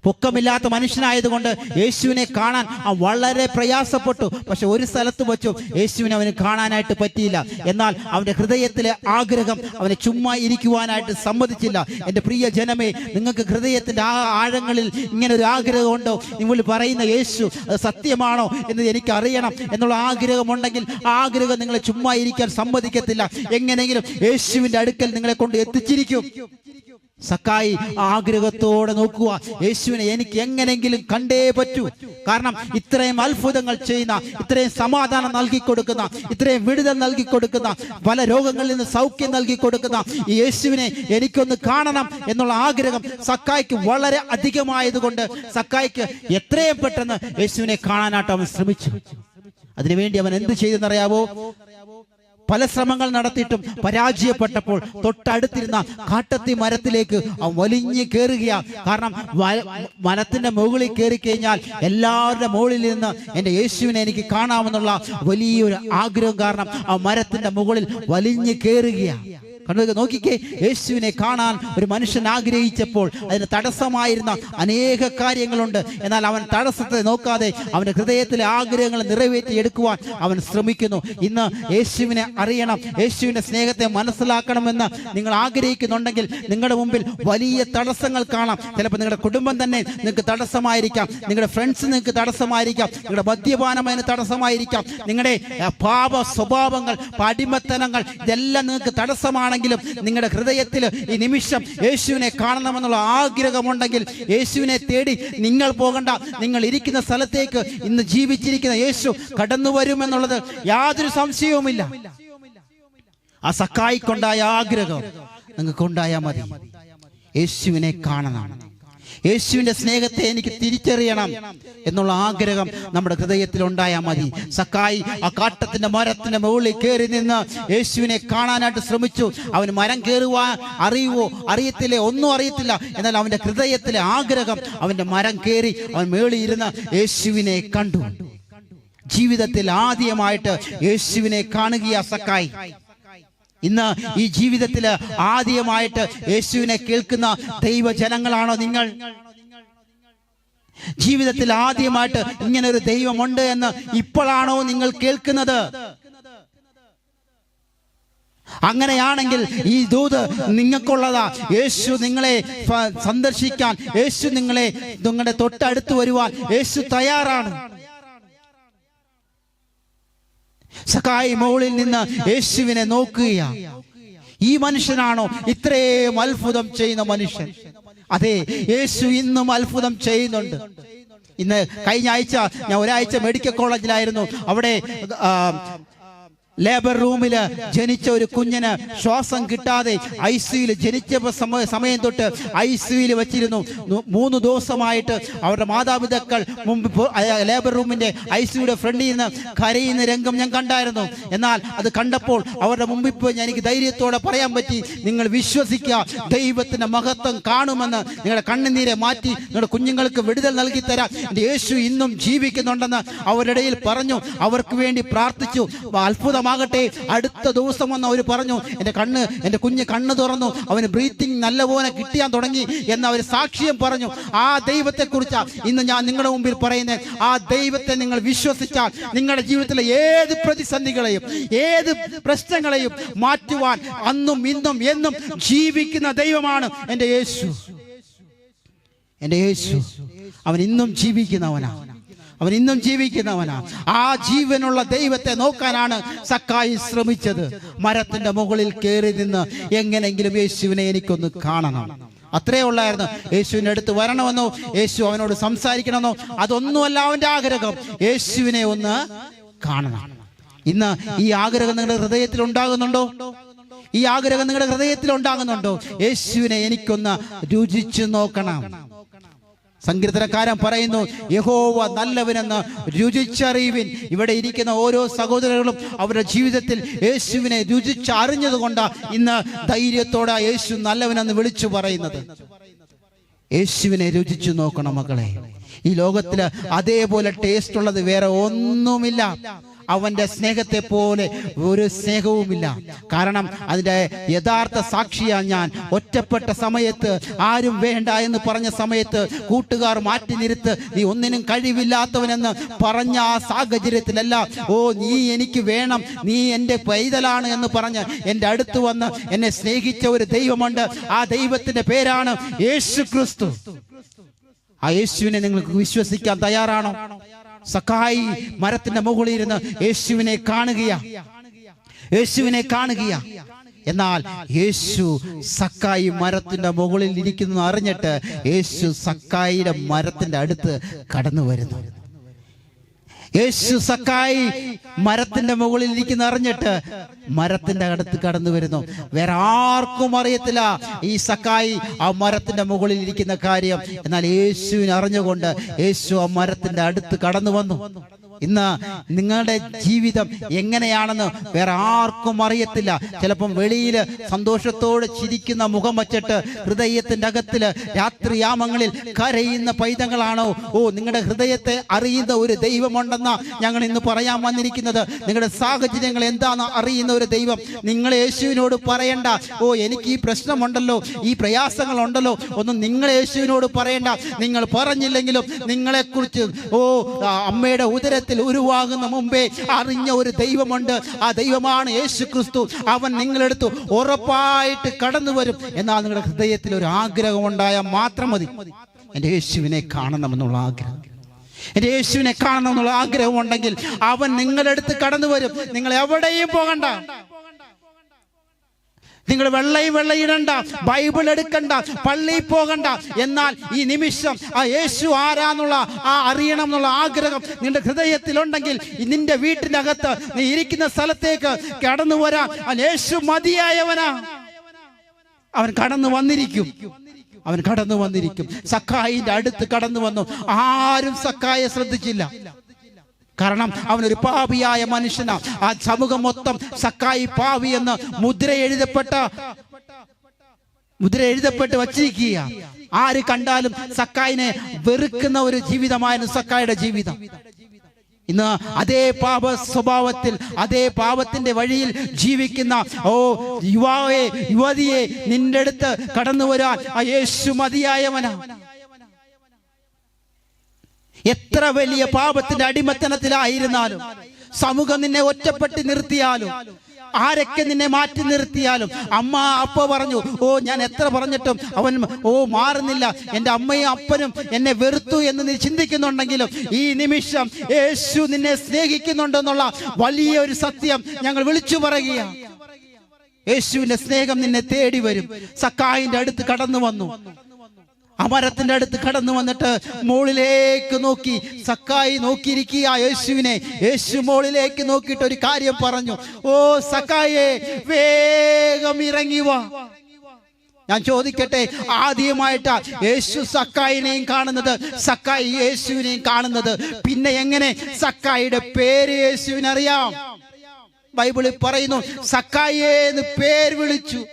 പൊക്കമില്ലാത്ത മനുഷ്യനായതുകൊണ്ട് യേശുവിനെ കാണാൻ വളരെ പ്രയാസപ്പെട്ടു. പക്ഷെ ഒരു സ്ഥലത്ത് വെച്ചു യേശുവിനെ അവന് കാണാനായിട്ട് പറ്റിയില്ല. എന്നാൽ അവന്റെ ഹൃദയത്തിലെ ആഗ്രഹം അവനെ ചുമ്മാ ഇരിക്കുവാനായിട്ട് സമ്മതിച്ചില്ല. എൻ്റെ പ്രിയ ജനമേ, നിങ്ങൾക്ക് ഹൃദയത്തിന്റെ ആ ആഴങ്ങളിൽ ഇങ്ങനെ ഒരു ആഗ്രഹമുണ്ടോ? നിങ്ങൾ പറയുന്ന യേശു സത്യമാണോ എന്ന് എനിക്ക് അറിയണം എന്നുള്ള ആഗ്രഹമുണ്ടെങ്കിൽ ആ ആഗ്രഹം നിങ്ങളെ ചുമ്മാ ഇരിക്കാൻ സമ്മതിക്കത്തില്ല. എങ്ങനെയെങ്കിലും യേശുവിന്റെ അടുക്കൽ നിങ്ങളെ കൊണ്ട് എത്തിച്ചിരിക്കും. സക്കായി ആഗ്രഹത്തോടെ നോക്കുക, യേശുവിനെ എനിക്ക് എങ്ങനെങ്കിലും കണ്ടേ പറ്റൂ. കാരണം ഇത്രയും അത്ഭുതങ്ങൾ ചെയ്യുന്ന, ഇത്രയും സമാധാനം നൽകി കൊടുക്കുന്ന, ഇത്രയും വിടുതൽ നൽകി കൊടുക്കുന്ന, പല രോഗങ്ങളിൽ നിന്ന് സൗഖ്യം നൽകി കൊടുക്കുന്ന ഈ യേശുവിനെ എനിക്കൊന്ന് കാണണം എന്നുള്ള ആഗ്രഹം സക്കായിക്ക് വളരെ അധികമായതുകൊണ്ട് സക്കായിക്ക് എത്രയും പെട്ടെന്ന് യേശുവിനെ കാണാനായിട്ട് അവൻ ശ്രമിച്ചു. അതിനുവേണ്ടി അവൻ എന്ത് ചെയ്തെന്നറിയാവോ? പല ശ്രമങ്ങൾ നടത്തിയിട്ടും പരാജയപ്പെട്ടപ്പോൾ തൊട്ടടുത്തിരുന്ന കാട്ടത്തി മരത്തിലേക്ക് വലിഞ്ഞു കയറുകയാണ്. കാരണം മരത്തിന്റെ മുകളിൽ കയറി കഴിഞ്ഞാൽ എല്ലാവരുടെ മുകളിൽ നിന്ന് എൻ്റെ യേശുവിനെ എനിക്ക് കാണാമെന്നുള്ള വലിയൊരു ആഗ്രഹം കാരണം ആ മരത്തിന്റെ മുകളിൽ വലിഞ്ഞു കയറുകയാണ്. കണ്ടു നോക്കിക്കേ, യേശുവിനെ കാണാൻ ഒരു മനുഷ്യൻ ആഗ്രഹിച്ചപ്പോൾ അതിന് തടസ്സമായിരുന്ന അനേക കാര്യങ്ങളുണ്ട്. എന്നാൽ അവൻ തടസ്സത്തെ നോക്കാതെ അവന്റെ ഹൃദയത്തിലെ ആഗ്രഹങ്ങൾ നിറവേറ്റിയെടുക്കുവാൻ അവൻ ശ്രമിക്കുന്നു. ഇന്ന് യേശുവിനെ അറിയണം, യേശുവിന്റെ സ്നേഹത്തെ മനസ്സിലാക്കണമെന്ന് നിങ്ങൾ ആഗ്രഹിക്കുന്നുണ്ടെങ്കിൽ നിങ്ങളുടെ മുമ്പിൽ വലിയ തടസ്സങ്ങൾ കാണാം. ചിലപ്പോൾ നിങ്ങളുടെ കുടുംബം തന്നെ നിങ്ങൾക്ക് തടസ്സമായിരിക്കാം, നിങ്ങളുടെ ഫ്രണ്ട്സ് നിങ്ങൾക്ക് തടസ്സമായിരിക്കാം, നിങ്ങളുടെ മദ്യപാനം അതിന് തടസ്സമായിരിക്കാം, നിങ്ങളുടെ പാപ സ്വഭാവങ്ങൾ, അടിമത്തനങ്ങൾ, ഇതെല്ലാം നിങ്ങൾക്ക് തടസ്സമാണ്. നിങ്ങളുടെ ഹൃദയത്തിൽ ഈ നിമിഷം യേശുവിനെ കാണണമെന്നുള്ള ആഗ്രഹമുണ്ടെങ്കിൽ യേശുവിനെ തേടി നിങ്ങൾ പോകണ്ട. നിങ്ങൾ ഇരിക്കുന്ന സ്ഥലത്തേക്ക് ഇന്ന് ജീവിച്ചിരിക്കുന്ന യേശു കടന്നു വരുമെന്നുള്ളത് യാതൊരു സംശയവുമില്ല. ആ സക്കായിക്കൊണ്ടായ ആഗ്രഹം നിങ്ങൾക്ക് ഉണ്ടായാൽ മതി. യേശുവിനെ കാണണം, യേശുവിന്റെ സ്നേഹത്തെ എനിക്ക് തിരിച്ചറിയണം എന്നുള്ള ആഗ്രഹം നമ്മുടെ ഹൃദയത്തിൽ ഉണ്ടായാൽ മതി. സക്കായി ആ കാട്ടത്തിന്റെ മരത്തിന്റെ മുകളിൽ കയറി നിന്ന് യേശുവിനെ കാണാനായിട്ട് ശ്രമിച്ചു. അവന് മരം കയറുവാൻ അറിയുവോ അറിയത്തില്ലേ? ഒന്നും അറിയത്തില്ല. എന്നാൽ അവന്റെ ഹൃദയത്തിലെ ആഗ്രഹം അവന്റെ മരം കയറി അവൻ മേളിൽ ഇരുന്ന് യേശുവിനെ കണ്ടു. ജീവിതത്തിൽ ആദ്യമായിട്ട് യേശുവിനെ കാണുകയാ സക്കായി. ഇന്ന് ഈ ജീവിതത്തിൽ ആദ്യമായിട്ട് യേശുവിനെ കേൾക്കുന്ന ദൈവജനങ്ങളാണോ നിങ്ങൾ? ജീവിതത്തിൽ ആദ്യമായിട്ട് ഇങ്ങനെ ഒരു ദൈവമുണ്ട് എന്ന് ഇപ്പോഴാണോ നിങ്ങൾ കേൾക്കുന്നത്? അങ്ങനെയാണെങ്കിൽ ഈ ദൂത് നിങ്ങൾക്കുള്ളതാ. യേശു നിങ്ങളെ സന്ദർശിക്കാൻ, യേശു നിങ്ങളുടെ തൊട്ടടുത്ത് വരുവാൻ യേശു തയ്യാറാണ്. സക്കായി മുകളിൽ നിന്ന് യേശുവിനെ നോക്കുകയാണ്. ഈ മനുഷ്യനാണോ ഇത്രയും അത്ഭുതം ചെയ്യുന്ന മനുഷ്യൻ? അതെ, യേശു ഇന്നും അത്ഭുതം ചെയ്യുന്നുണ്ട്. ഇന്ന് കഴിഞ്ഞ ആഴ്ച ഞാൻ ഒരാഴ്ച മെഡിക്കൽ കോളേജിലായിരുന്നു. അവിടെ ലേബർ റൂമില് ജനിച്ച ഒരു കുഞ്ഞിന് ശ്വാസം കിട്ടാതെ ICUയിൽ ജനിച്ച സമയം തൊട്ട് ICUയിൽ വെച്ചിരുന്നു. 3 ദിവസമായിട്ട് അവരുടെ മാതാപിതാക്കൾ മുമ്പ് ലേബർ റൂമിന്റെ ICUയുടെ ഫ്രണ്ടിൽ നിന്ന് കരയുന്ന രംഗം ഞാൻ കണ്ടായിരുന്നു. എന്നാൽ അത് കണ്ടപ്പോൾ അവരുടെ മുമ്പിൽ പോയി എനിക്ക് ധൈര്യത്തോടെ പറയാൻ പറ്റി, നിങ്ങൾ വിശ്വസിക്കുക, ദൈവത്തിന്റെ മഹത്വം കാണുമെന്ന്. നിങ്ങളുടെ കണ്ണുനീരെ മാറ്റി നിങ്ങളുടെ കുഞ്ഞുങ്ങൾക്ക് വിടുതൽ നൽകി തരാം, യേശു ഇന്നും ജീവിക്കുന്നുണ്ടെന്ന് അവരുടെ ഇടയിൽ പറഞ്ഞു. അവർക്ക് വേണ്ടി പ്രാർത്ഥിച്ചു. അത്ഭുതമാകട്ടെ, അടുത്ത ദിവസം വന്ന് അവർ പറഞ്ഞു, എൻ്റെ കുഞ്ഞ് കണ്ണ് തുറന്നു, അവന് ബ്രീത്തിങ് നല്ലപോലെ കിട്ടിയാൻ തുടങ്ങി എന്ന് അവർ സാക്ഷ്യം പറഞ്ഞു. ആ ദൈവത്തെക്കുറിച്ച് ഇന്ന് ഞാൻ നിങ്ങളുടെ മുമ്പിൽ പറയുന്നത്. ആ ദൈവത്തെ നിങ്ങൾ വിശ്വസിച്ചാൽ നിങ്ങളുടെ ജീവിതത്തിലെ ഏത് പ്രതിസന്ധികളെയും ഏത് പ്രശ്നങ്ങളെയും മാറ്റുവാൻ അന്നും ഇന്നും എന്നും ജീവിക്കുന്ന ദൈവമാണ് എൻ്റെ യേശു. എൻ്റെ യേശു അവൻ ഇന്നും ജീവിക്കുന്നവനാണ്. അവൻ ഇന്നും ജീവിക്കുന്നവനാണ്. ആ ജീവനുള്ള ദൈവത്തെ നോക്കാനാണ് സക്കായി ശ്രമിച്ചത്. മരത്തിന്റെ മുകളിൽ കയറി നിന്ന് എങ്ങനെങ്കിലും യേശുവിനെ എനിക്കൊന്ന് കാണണം, അത്രേ ഉള്ളായിരുന്നു. യേശുവിന്റെ അടുത്ത് വരണമെന്നോ യേശു അവനോട് സംസാരിക്കണമെന്നോ അതൊന്നുമല്ല അവന്റെ ആഗ്രഹം. യേശുവിനെ ഒന്ന് കാണണം. ഇന്ന് ഈ ആഗ്രഹം നിങ്ങളുടെ ഹൃദയത്തിൽ ഉണ്ടാകുന്നുണ്ടോ? ഈ ആഗ്രഹം നിങ്ങളുടെ ഹൃദയത്തിൽ ഉണ്ടാകുന്നുണ്ടോ? യേശുവിനെ എനിക്കൊന്ന് രുചിച്ചു നോക്കണം. സങ്കീർത്തനക്കാരൻ പറയുന്നു, യഹോവ നല്ലവനെന്ന് രുചിച്ചറിയുവിൻ. ഇവിടെ ഇരിക്കുന്ന ഓരോ സഹോദരങ്ങളും അവരുടെ ജീവിതത്തിൽ യേശുവിനെ രുചിച്ചറിഞ്ഞതുകൊണ്ടാണ് ഇന്ന് ധൈര്യത്തോടെ യേശു നല്ലവനെന്ന് വിളിച്ചു പറയുന്നത്. യേശുവിനെ രുചിച്ചു നോക്കണം മക്കളെ. ഈ ലോകത്തില് അതേപോലെ ടേസ്റ്റ് ഉള്ളത് വേറെ ഒന്നുമില്ല. അവന്റെ സ്നേഹത്തെ പോലെ ഒരു സ്നേഹവുമില്ല. കാരണം അതിന്റെ യഥാർത്ഥ സാക്ഷിയാ ഞാൻ. ഒറ്റപ്പെട്ട സമയത്ത്, ആരും വേണ്ട എന്ന് പറഞ്ഞ സമയത്ത് കൂട്ടുകാർ മാറ്റി നിർത്ത്, നീ ഒന്നിനും കഴിവില്ലാത്തവനെന്ന് പറഞ്ഞ ആ സാഹചര്യത്തിലല്ല, ഓ നീ എനിക്ക് വേണം, നീ എൻ്റെ പൈതലാണ് എന്ന് പറഞ്ഞ് എൻ്റെ അടുത്ത് വന്ന് എന്നെ സ്നേഹിച്ച ഒരു ദൈവമുണ്ട്. ആ ദൈവത്തിന്റെ പേരാണ് യേശു ക്രിസ്തു. ആ യേശുവിനെ നിങ്ങൾക്ക് വിശ്വസിക്കാൻ തയ്യാറാണോ? സക്കായി മരത്തിന്റെ മുകളിൽ ഇരുന്ന് യേശുവിനെ കാണുകയാ. എന്നാൽ യേശു സക്കായി മരത്തിന്റെ മുകളിൽ ഇരിക്കുന്നു അറിഞ്ഞിട്ട് യേശു സക്കായിയുടെ മരത്തിന്റെ അടുത്ത് കടന്നു വരുന്നു. യേശു സക്കായി മരത്തിന്റെ മുകളിൽ ഇരിക്കുന്ന അറിഞ്ഞിട്ട് മരത്തിന്റെ അടുത്ത് കടന്നു വരുന്നു. വേറെ ആർക്കും അറിയത്തില്ല ഈ സക്കായി ആ മരത്തിന്റെ മുകളിൽ ഇരിക്കുന്ന കാര്യം. എന്നാൽ യേശുവിനെ അറിഞ്ഞുകൊണ്ട് യേശു ആ മരത്തിന്റെ അടുത്ത് കടന്നു വന്നു. ഇന്ന് നിങ്ങളുടെ ജീവിതം എങ്ങനെയാണെന്ന് വേറെ ആർക്കും അറിയത്തില്ല. ചിലപ്പം വെളിയിൽ സന്തോഷത്തോടെ ചിരിക്കുന്ന മുഖം വച്ചിട്ട് ഹൃദയത്തിന്റെ അകത്തില് രാത്രിയാമങ്ങളിൽ കരയുന്ന പൈതങ്ങളാണോ? ഓ, നിങ്ങളുടെ ഹൃദയത്തെ അറിയുന്ന ഒരു ദൈവമുണ്ടെന്നാ ഞങ്ങൾ ഇന്ന് പറയാൻ വന്നിരിക്കുന്നത്. നിങ്ങളുടെ സാഹചര്യങ്ങൾ എന്താണെന്ന് അറിയുന്ന ഒരു ദൈവം. നിങ്ങൾ യേശുവിനോട് പറയണ്ട, ഓ എനിക്ക് ഈ പ്രശ്നമുണ്ടല്ലോ, ഈ പ്രയാസങ്ങളുണ്ടല്ലോ, ഒന്നും നിങ്ങൾ യേശുവിനോട് പറയണ്ട. നിങ്ങൾ പറഞ്ഞില്ലെങ്കിലും നിങ്ങളെക്കുറിച്ച് ഓ അമ്മയുടെ ഉദരത്തിൽ ഉരുവാകുന്ന മുമ്പേ അറിഞ്ഞ ഒരു ദൈവമുണ്ട്. ആ ദൈവമാണ് യേശു ക്രിസ്തു. അവൻ നിങ്ങളെടുത്ത് ഉറപ്പായിട്ട് കടന്നു വരും. എന്നാൽ നിങ്ങളുടെ ഹൃദയത്തിൽ ഒരു ആഗ്രഹം ഉണ്ടായാൽ മാത്രം മതി. എൻ്റെ യേശുവിനെ കാണണമെന്നുള്ള ആഗ്രഹം, എൻ്റെ യേശുവിനെ കാണണമെന്നുള്ള ആഗ്രഹം ഉണ്ടെങ്കിൽ അവൻ നിങ്ങളെടുത്ത് കടന്നു വരും. നിങ്ങൾ എവിടെയും പോകണ്ട, നിങ്ങൾ വെള്ളയിടണ്ട, ബൈബിൾ എടുക്കണ്ട, പള്ളിയിൽ പോകണ്ട. എന്നാൽ ഈ നിമിഷം ആ യേശു ആരാന്നുള്ള ആ അറിയണം എന്നുള്ള ആഗ്രഹം നിന്റെ ഹൃദയത്തിലുണ്ടെങ്കിൽ നിന്റെ വീട്ടിന്റെ അകത്ത് നീ ഇരിക്കുന്ന സ്ഥലത്തേക്ക് കടന്നു വരാൻ യേശു മതിയായവനാ. അവൻ കടന്നു വന്നിരിക്കും. സക്കായിന്റെ അടുത്ത് കടന്നു വന്നു. ആരും സക്കായെ ശ്രദ്ധിച്ചില്ല. കാരണം അവനൊരു പാപിയായ മനുഷ്യനാ. ആ സമൂഹം മൊത്തം സക്കായി പാപി എന്ന് മുദ്ര എഴുതപ്പെട്ട് വച്ചിരിക്കുക. ആര് കണ്ടാലും സക്കായിനെ വെറുക്കുന്ന ഒരു ജീവിതമായിരുന്നു സക്കായിയുടെ ജീവിതം. ഇന്ന് അതേ പാപ സ്വഭാവത്തിൽ, അതേ പാപത്തിന്റെ വഴിയിൽ ജീവിക്കുന്ന യുവതിയെ നിന്റെ അടുത്ത് കടന്നു വരാൻ ആ യേശു മതിയായവനാ. എത്ര വലിയ പാപത്തിന്റെ അടിമത്തനത്തിലായിരുന്നാലും, സമൂഹം നിന്നെ ഒറ്റപ്പെട്ട് നിർത്തിയാലും, ആരൊക്കെ നിന്നെ മാറ്റി നിർത്തിയാലും, അമ്മ അപ്പ പറഞ്ഞു, ഓ ഞാൻ എത്ര പറഞ്ഞിട്ടും അവൻ മാറുന്നില്ല, എൻ്റെ അമ്മയും അപ്പനും എന്നെ വെറുത്തു എന്ന് നീ ചിന്തിക്കുന്നുണ്ടെങ്കിലും ഈ നിമിഷം യേശു നിന്നെ സ്നേഹിക്കുന്നുണ്ടെന്നുള്ള വലിയ ഒരു സത്യം ഞങ്ങൾ വിളിച്ചു പറയുകയാണ്. യേശുവിന്റെ സ്നേഹം നിന്നെ തേടി വരും. സക്കായിന്റെ അടുത്ത് കടന്നു വന്നു. അമരത്തിന്റെ അടുത്ത് കടന്നു വന്നിട്ട് മുകളിലേക്ക് നോക്കി. സക്കായി നോക്കിയിരിക്കുക യേശുവിനെ. യേശു മുകളിലേക്ക് നോക്കിയിട്ട് ഒരു കാര്യം പറഞ്ഞു, ഓ സക്കായേ, വേഗം ഇറങ്ങി വാ. ഞാൻ ചോദിക്കട്ടെ, ആദ്യമായിട്ടാ യേശു സക്കായിനെയും കാണുന്നത്, സക്കായി യേശുവിനെയും കാണുന്നത്. പിന്നെ എങ്ങനെ സക്കായിയുടെ പേര് യേശുവിനറിയാം? ബൈബിളിൽ പറയുന്നു, സക്കായേ എന്ന് പേര് വിളിച്ചു.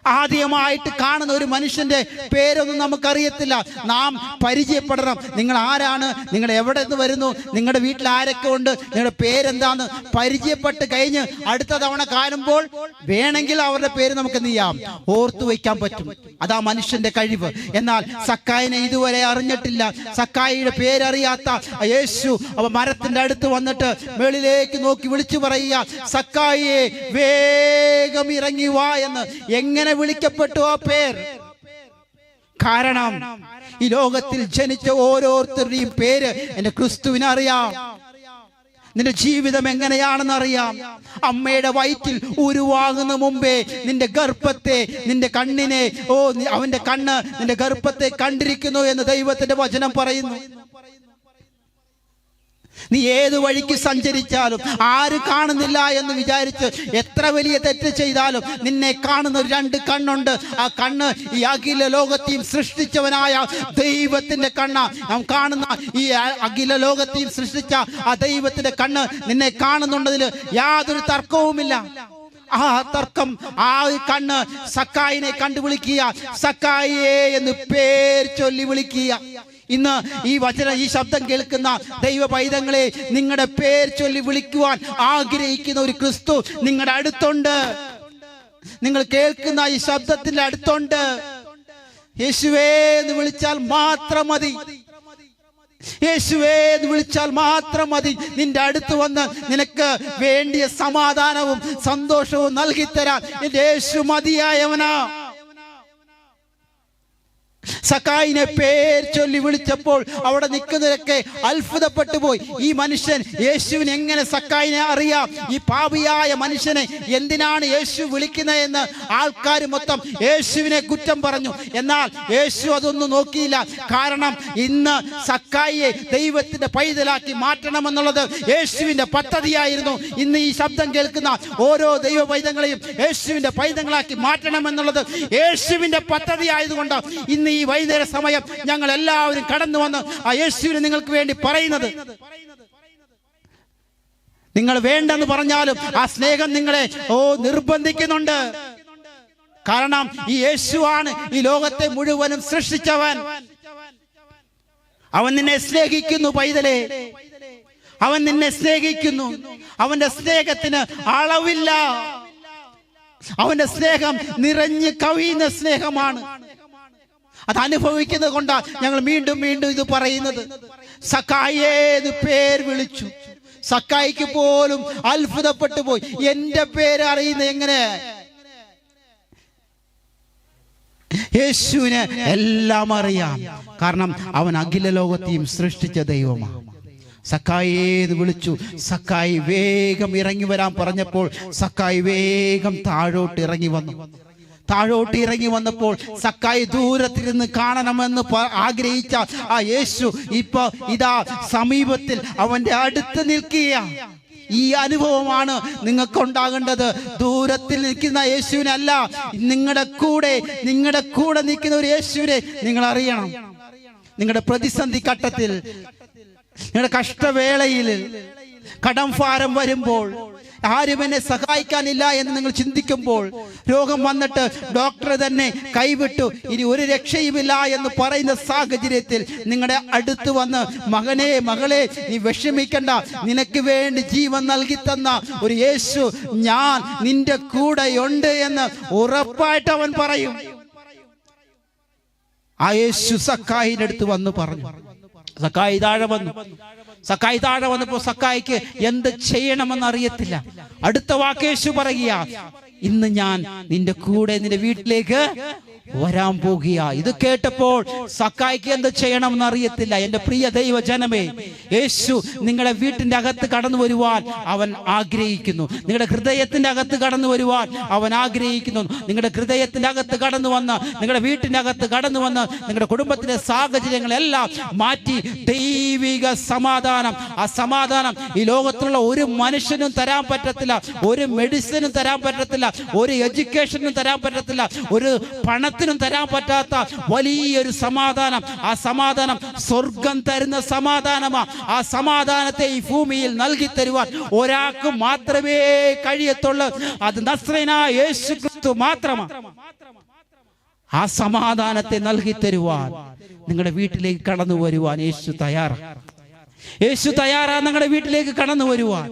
ആദ്യമായിട്ട് കാണുന്ന ഒരു മനുഷ്യന്റെ പേരൊന്നും നമുക്കറിയത്തില്ല. നാം പരിചയപ്പെടണം. നിങ്ങൾ ആരാണ്, നിങ്ങൾ എവിടെ നിന്ന് വരുന്നു, നിങ്ങളുടെ വീട്ടിൽ ആരൊക്കെ ഉണ്ട്, നിങ്ങളുടെ പേരെന്താന്ന് പരിചയപ്പെട്ട് കഴിഞ്ഞ് അടുത്ത തവണ കാണുമ്പോൾ വേണമെങ്കിൽ അവരുടെ പേര് നമുക്ക് എന്ത് ചെയ്യാം, ഓർത്തു വയ്ക്കാൻ പറ്റും. അതാ മനുഷ്യന്റെ കഴിവ്. എന്നാൽ സക്കായിനെ ഇതുവരെ അറിഞ്ഞിട്ടില്ല. സക്കായിയുടെ പേരറിയാത്ത യേശു അവ മരത്തിന്റെ അടുത്ത് വന്നിട്ട് മേളിലേക്ക് നോക്കി വിളിച്ചു പറയുക, സക്കായിയെ വേഗം ഇറങ്ങി വാ എന്ന്. എങ്ങനെ വിളിക്കപ്പെട്ടു ആ പേർ? കാരണം ഈ ലോകത്തിൽ ജനിച്ച ഓരോരുത്തരുടെയും പേര് എന്റെ ക്രിസ്തുവിനെ അറിയാം. നിന്റെ ജീവിതം എങ്ങനെയാണെന്ന് അറിയാം. അമ്മയുടെ വയറ്റിൽ ഉരുവാകുന്ന മുമ്പേ നിന്റെ ഗർഭത്തെ, നിന്റെ കണ്ണിനെ, അവന്റെ കണ്ണ് നിന്റെ ഗർഭത്തെ കണ്ടിരിക്കുന്നു എന്ന് ദൈവത്തിന്റെ വചനം പറയുന്നു. നീ ഏത് വഴിക്ക് സഞ്ചരിച്ചാലും ആരും കാണുന്നില്ല എന്ന് വിചാരിച്ച് എത്ര വലിയ തെറ്റ് ചെയ്താലും നിന്നെ കാണുന്ന ഒരു 2 കണ്ണുണ്ട്. ആ കണ്ണ് ഈ അഖില ലോകത്തെയും സൃഷ്ടിച്ചവനായ ദൈവത്തിന്റെ കണ്ണ്. നാം കാണുന്ന ഈ അഖില ലോകത്തെയും സൃഷ്ടിച്ച ആ ദൈവത്തിന്റെ കണ്ണ് നിന്നെ കാണുന്നുണ്ടതിൽ യാതൊരു തർക്കവുമില്ല. ആ തർക്കം, ആ കണ്ണ് സക്കായിനെ കണ്ടുവിളിക്കുക, സക്കായിയെ എന്ന് പേര് ചൊല്ലി വിളിക്കുക. ഇന്ന് ഈ ശബ്ദം കേൾക്കുന്ന ദൈവ പൈതങ്ങളെ, നിങ്ങളുടെ പേര് ചൊല്ലി വിളിക്കുവാൻ ആഗ്രഹിക്കുന്ന ഒരു ക്രിസ്തു നിങ്ങളുടെ അടുത്തുണ്ട്. നിങ്ങൾ കേൾക്കുന്ന ഈ ശബ്ദത്തിന്റെ അടുത്തുണ്ട്. യേശുവേ എന്ന് വിളിച്ചാൽ മാത്രം മതി. യേശുവേ എന്ന് വിളിച്ചാൽ മാത്രം മതി. നിന്റെ അടുത്ത് വന്ന് നിനക്ക് വേണ്ടിയ സമാധാനവും സന്തോഷവും നൽകിത്തരാൻ എന്റെ യേശു മതിയായവനാ. സക്കായിനെ പേര് ചൊല്ലി വിളിച്ചപ്പോൾ അവിടെ നിൽക്കുന്നവരൊക്കെ അത്ഭുതപ്പെട്ടു പോയി. ഈ മനുഷ്യൻ യേശുവിനെ എങ്ങനെ സക്കായിനെ അറിയാം? ഈ പാപിയായ മനുഷ്യനെ എന്തിനാണ് യേശു വിളിക്കുന്നതെന്ന് ആൾക്കാർ മൊത്തം യേശുവിനെ കുറ്റം പറഞ്ഞു. എന്നാൽ യേശു അതൊന്നും നോക്കിയില്ല. കാരണം ഇന്ന് സക്കായിയെ ദൈവത്തിന്റെ പൈതലാക്കി മാറ്റണമെന്നുള്ളത് യേശുവിന്റെ പദ്ധതിയായിരുന്നു. ഇന്ന് ഈ ശബ്ദം കേൾക്കുന്ന ഓരോ ദൈവ പൈതങ്ങളെയും യേശുവിന്റെ പൈതങ്ങളാക്കി മാറ്റണമെന്നുള്ളത് യേശുവിന്റെ പദ്ധതി ആയതുകൊണ്ട് ഇന്ന് ഈ വൈകുന്നേര സമയം ഞങ്ങൾ എല്ലാവരും കടന്നു വന്ന് ആ യേശുവിനെ നിങ്ങൾക്ക് വേണ്ടി പറയുന്നത്. നിങ്ങൾ വേണ്ടെന്ന് പറഞ്ഞാലും ആ സ്നേഹം നിങ്ങളെ നിർബന്ധിക്കുന്നുണ്ട്. കാരണം ഈ യേശുവാണ് ഈ ലോകത്തെ മുഴുവനും സൃഷ്ടിച്ചവൻ. അവൻ നിന്നെ സ്നേഹിക്കുന്നു പൈതലേ, അവൻ നിന്നെ സ്നേഹിക്കുന്നു. അവന്റെ സ്നേഹത്തിന് അളവില്ല. അവന്റെ സ്നേഹം നിറഞ്ഞു കവിയുന്ന സ്നേഹമാണ്. അത് അനുഭവിക്കുന്നത് കൊണ്ടാണ് ഞങ്ങൾ വീണ്ടും വീണ്ടും ഇത് പറയുന്നത്. സക്കായിയെ എന്ന് പേര് വിളിച്ചു. സക്കായിക്ക് പോലും അത്ഭുതപ്പെട്ടു പോയി. എന്റെ പേര് അറിയുന്നത് എങ്ങനെ? യേശുവിന് എല്ലാം അറിയാം. കാരണം അവൻ അഖില ലോകത്തെയും സൃഷ്ടിച്ച ദൈവമാണ്. സക്കായിയെ എന്ന് വിളിച്ചു. സക്കായി വേഗം ഇറങ്ങി വരാൻ പറഞ്ഞപ്പോൾ സക്കായി വേഗം താഴോട്ട് ഇറങ്ങി വന്നു. താഴോട്ട് ഇറങ്ങി വന്നപ്പോൾ സക്കായി ദൂരത്തിരുന്ന് കാണണമെന്ന് ആഗ്രഹിച്ച ആ യേശു ഇപ്പൊ ഇതാ സമീപത്തിൽ അവന്റെ അടുത്ത് നിൽക്കുക. ഈ അനുഭവമാണ് നിങ്ങൾക്ക് ഉണ്ടാകേണ്ടത്. ദൂരത്തിൽ നിൽക്കുന്ന യേശുവിനല്ല, നിങ്ങളുടെ കൂടെ നിൽക്കുന്ന ഒരു യേശുവിനെ നിങ്ങൾ അറിയണം. നിങ്ങളുടെ പ്രതിസന്ധി ഘട്ടത്തിൽ, നിങ്ങളുടെ കഷ്ടവേളയിൽ, കടം ഭാരം വരുമ്പോൾ, ആരും എന്നെ സഹായിക്കാനില്ല എന്ന് നിങ്ങൾ ചിന്തിക്കുമ്പോൾ, രോഗം വന്നിട്ട് ഡോക്ടർ തന്നെ കൈവിട്ടു, ഇനി ഒരു രക്ഷയുമില്ല എന്ന് പറയുന്ന സാഹചര്യത്തിൽ നിങ്ങളുടെ അടുത്ത് വന്ന് മകനെ, മകളെ, നീ വിഷമിക്കണ്ട, നിനക്ക് വേണ്ടി ജീവൻ നൽകി തന്ന ഒരു യേശു ഞാൻ നിന്റെ കൂടെയുണ്ട് എന്ന് ഉറപ്പായിട്ട് അവൻ പറയും. ആ യേശു സക്കായിന്റെ അടുത്ത് വന്ന് പറഞ്ഞു. സക്കായി താഴെ വന്നു. സക്കായി താഴെ വന്നപ്പോ സക്കായിക്ക് എന്ത് ചെയ്യണമെന്ന് അറിയത്തില്ല. അടുത്ത വാക്ക് യേശു പറയുക, ഇന്ന് ഞാൻ നിന്റെ കൂടെ നിന്റെ വീട്ടിലേക്ക് വരാൻ പോകുക. ഇത് കേട്ടപ്പോൾ സക്കായിക്ക് എന്ത് ചെയ്യണമെന്ന് അറിയത്തില്ല. എന്റെ പ്രിയ ദൈവജനമേ, യേശു നിങ്ങളുടെ വീട്ടിന്റെ അകത്ത് കടന്നു വരുവാൻ അവൻ ആഗ്രഹിക്കുന്നു. നിങ്ങളുടെ ഹൃദയത്തിന്റെ അകത്ത് കടന്നു വരുവാൻ അവൻ ആഗ്രഹിക്കുന്നു. നിങ്ങളുടെ ഹൃദയത്തിന്റെ അകത്ത് കടന്നു വന്ന്, നിങ്ങളുടെ വീട്ടിന്റെ അകത്ത് കടന്നു വന്ന്, നിങ്ങളുടെ കുടുംബത്തിലെ സാഹചര്യങ്ങളെല്ലാം മാറ്റി ദൈവിക സമാധാനം, ആ സമാധാനം ഈ ലോകത്തുള്ള ഒരു മനുഷ്യനും തരാൻ പറ്റത്തില്ല, ഒരു മെഡിസിനും തരാൻ പറ്റത്തില്ല, ഒരു എഡ്യൂക്കേഷനും തരാൻ പറ്റത്തില്ല, ഒരു പണത്തിനും തരാൻ പറ്റാത്ത വലിയൊരു സമാധാനം. ആ സമാധാനം സ്വർഗം തരുന്ന സമാധാനമാണ്. ആ സമാധാനത്തെ ഈ ഭൂമിയിൽ നൽകി തരുവാൻ ഒരാൾക്ക് മാത്രമേ കഴിയത്തുള്ളൂ. അത് നസ്രയനായ യേശു ക്രിസ്തു മാത്രമാണ്. ആ സമാധാനത്തെ നൽകി തരുവാൻ, നിങ്ങളുടെ വീട്ടിലേക്ക് കടന്നു വരുവാൻ യേശു തയ്യാറാണ്. യേശു തയ്യാറാണ് നിങ്ങളുടെ വീട്ടിലേക്ക് കടന്നു വരുവാൻ.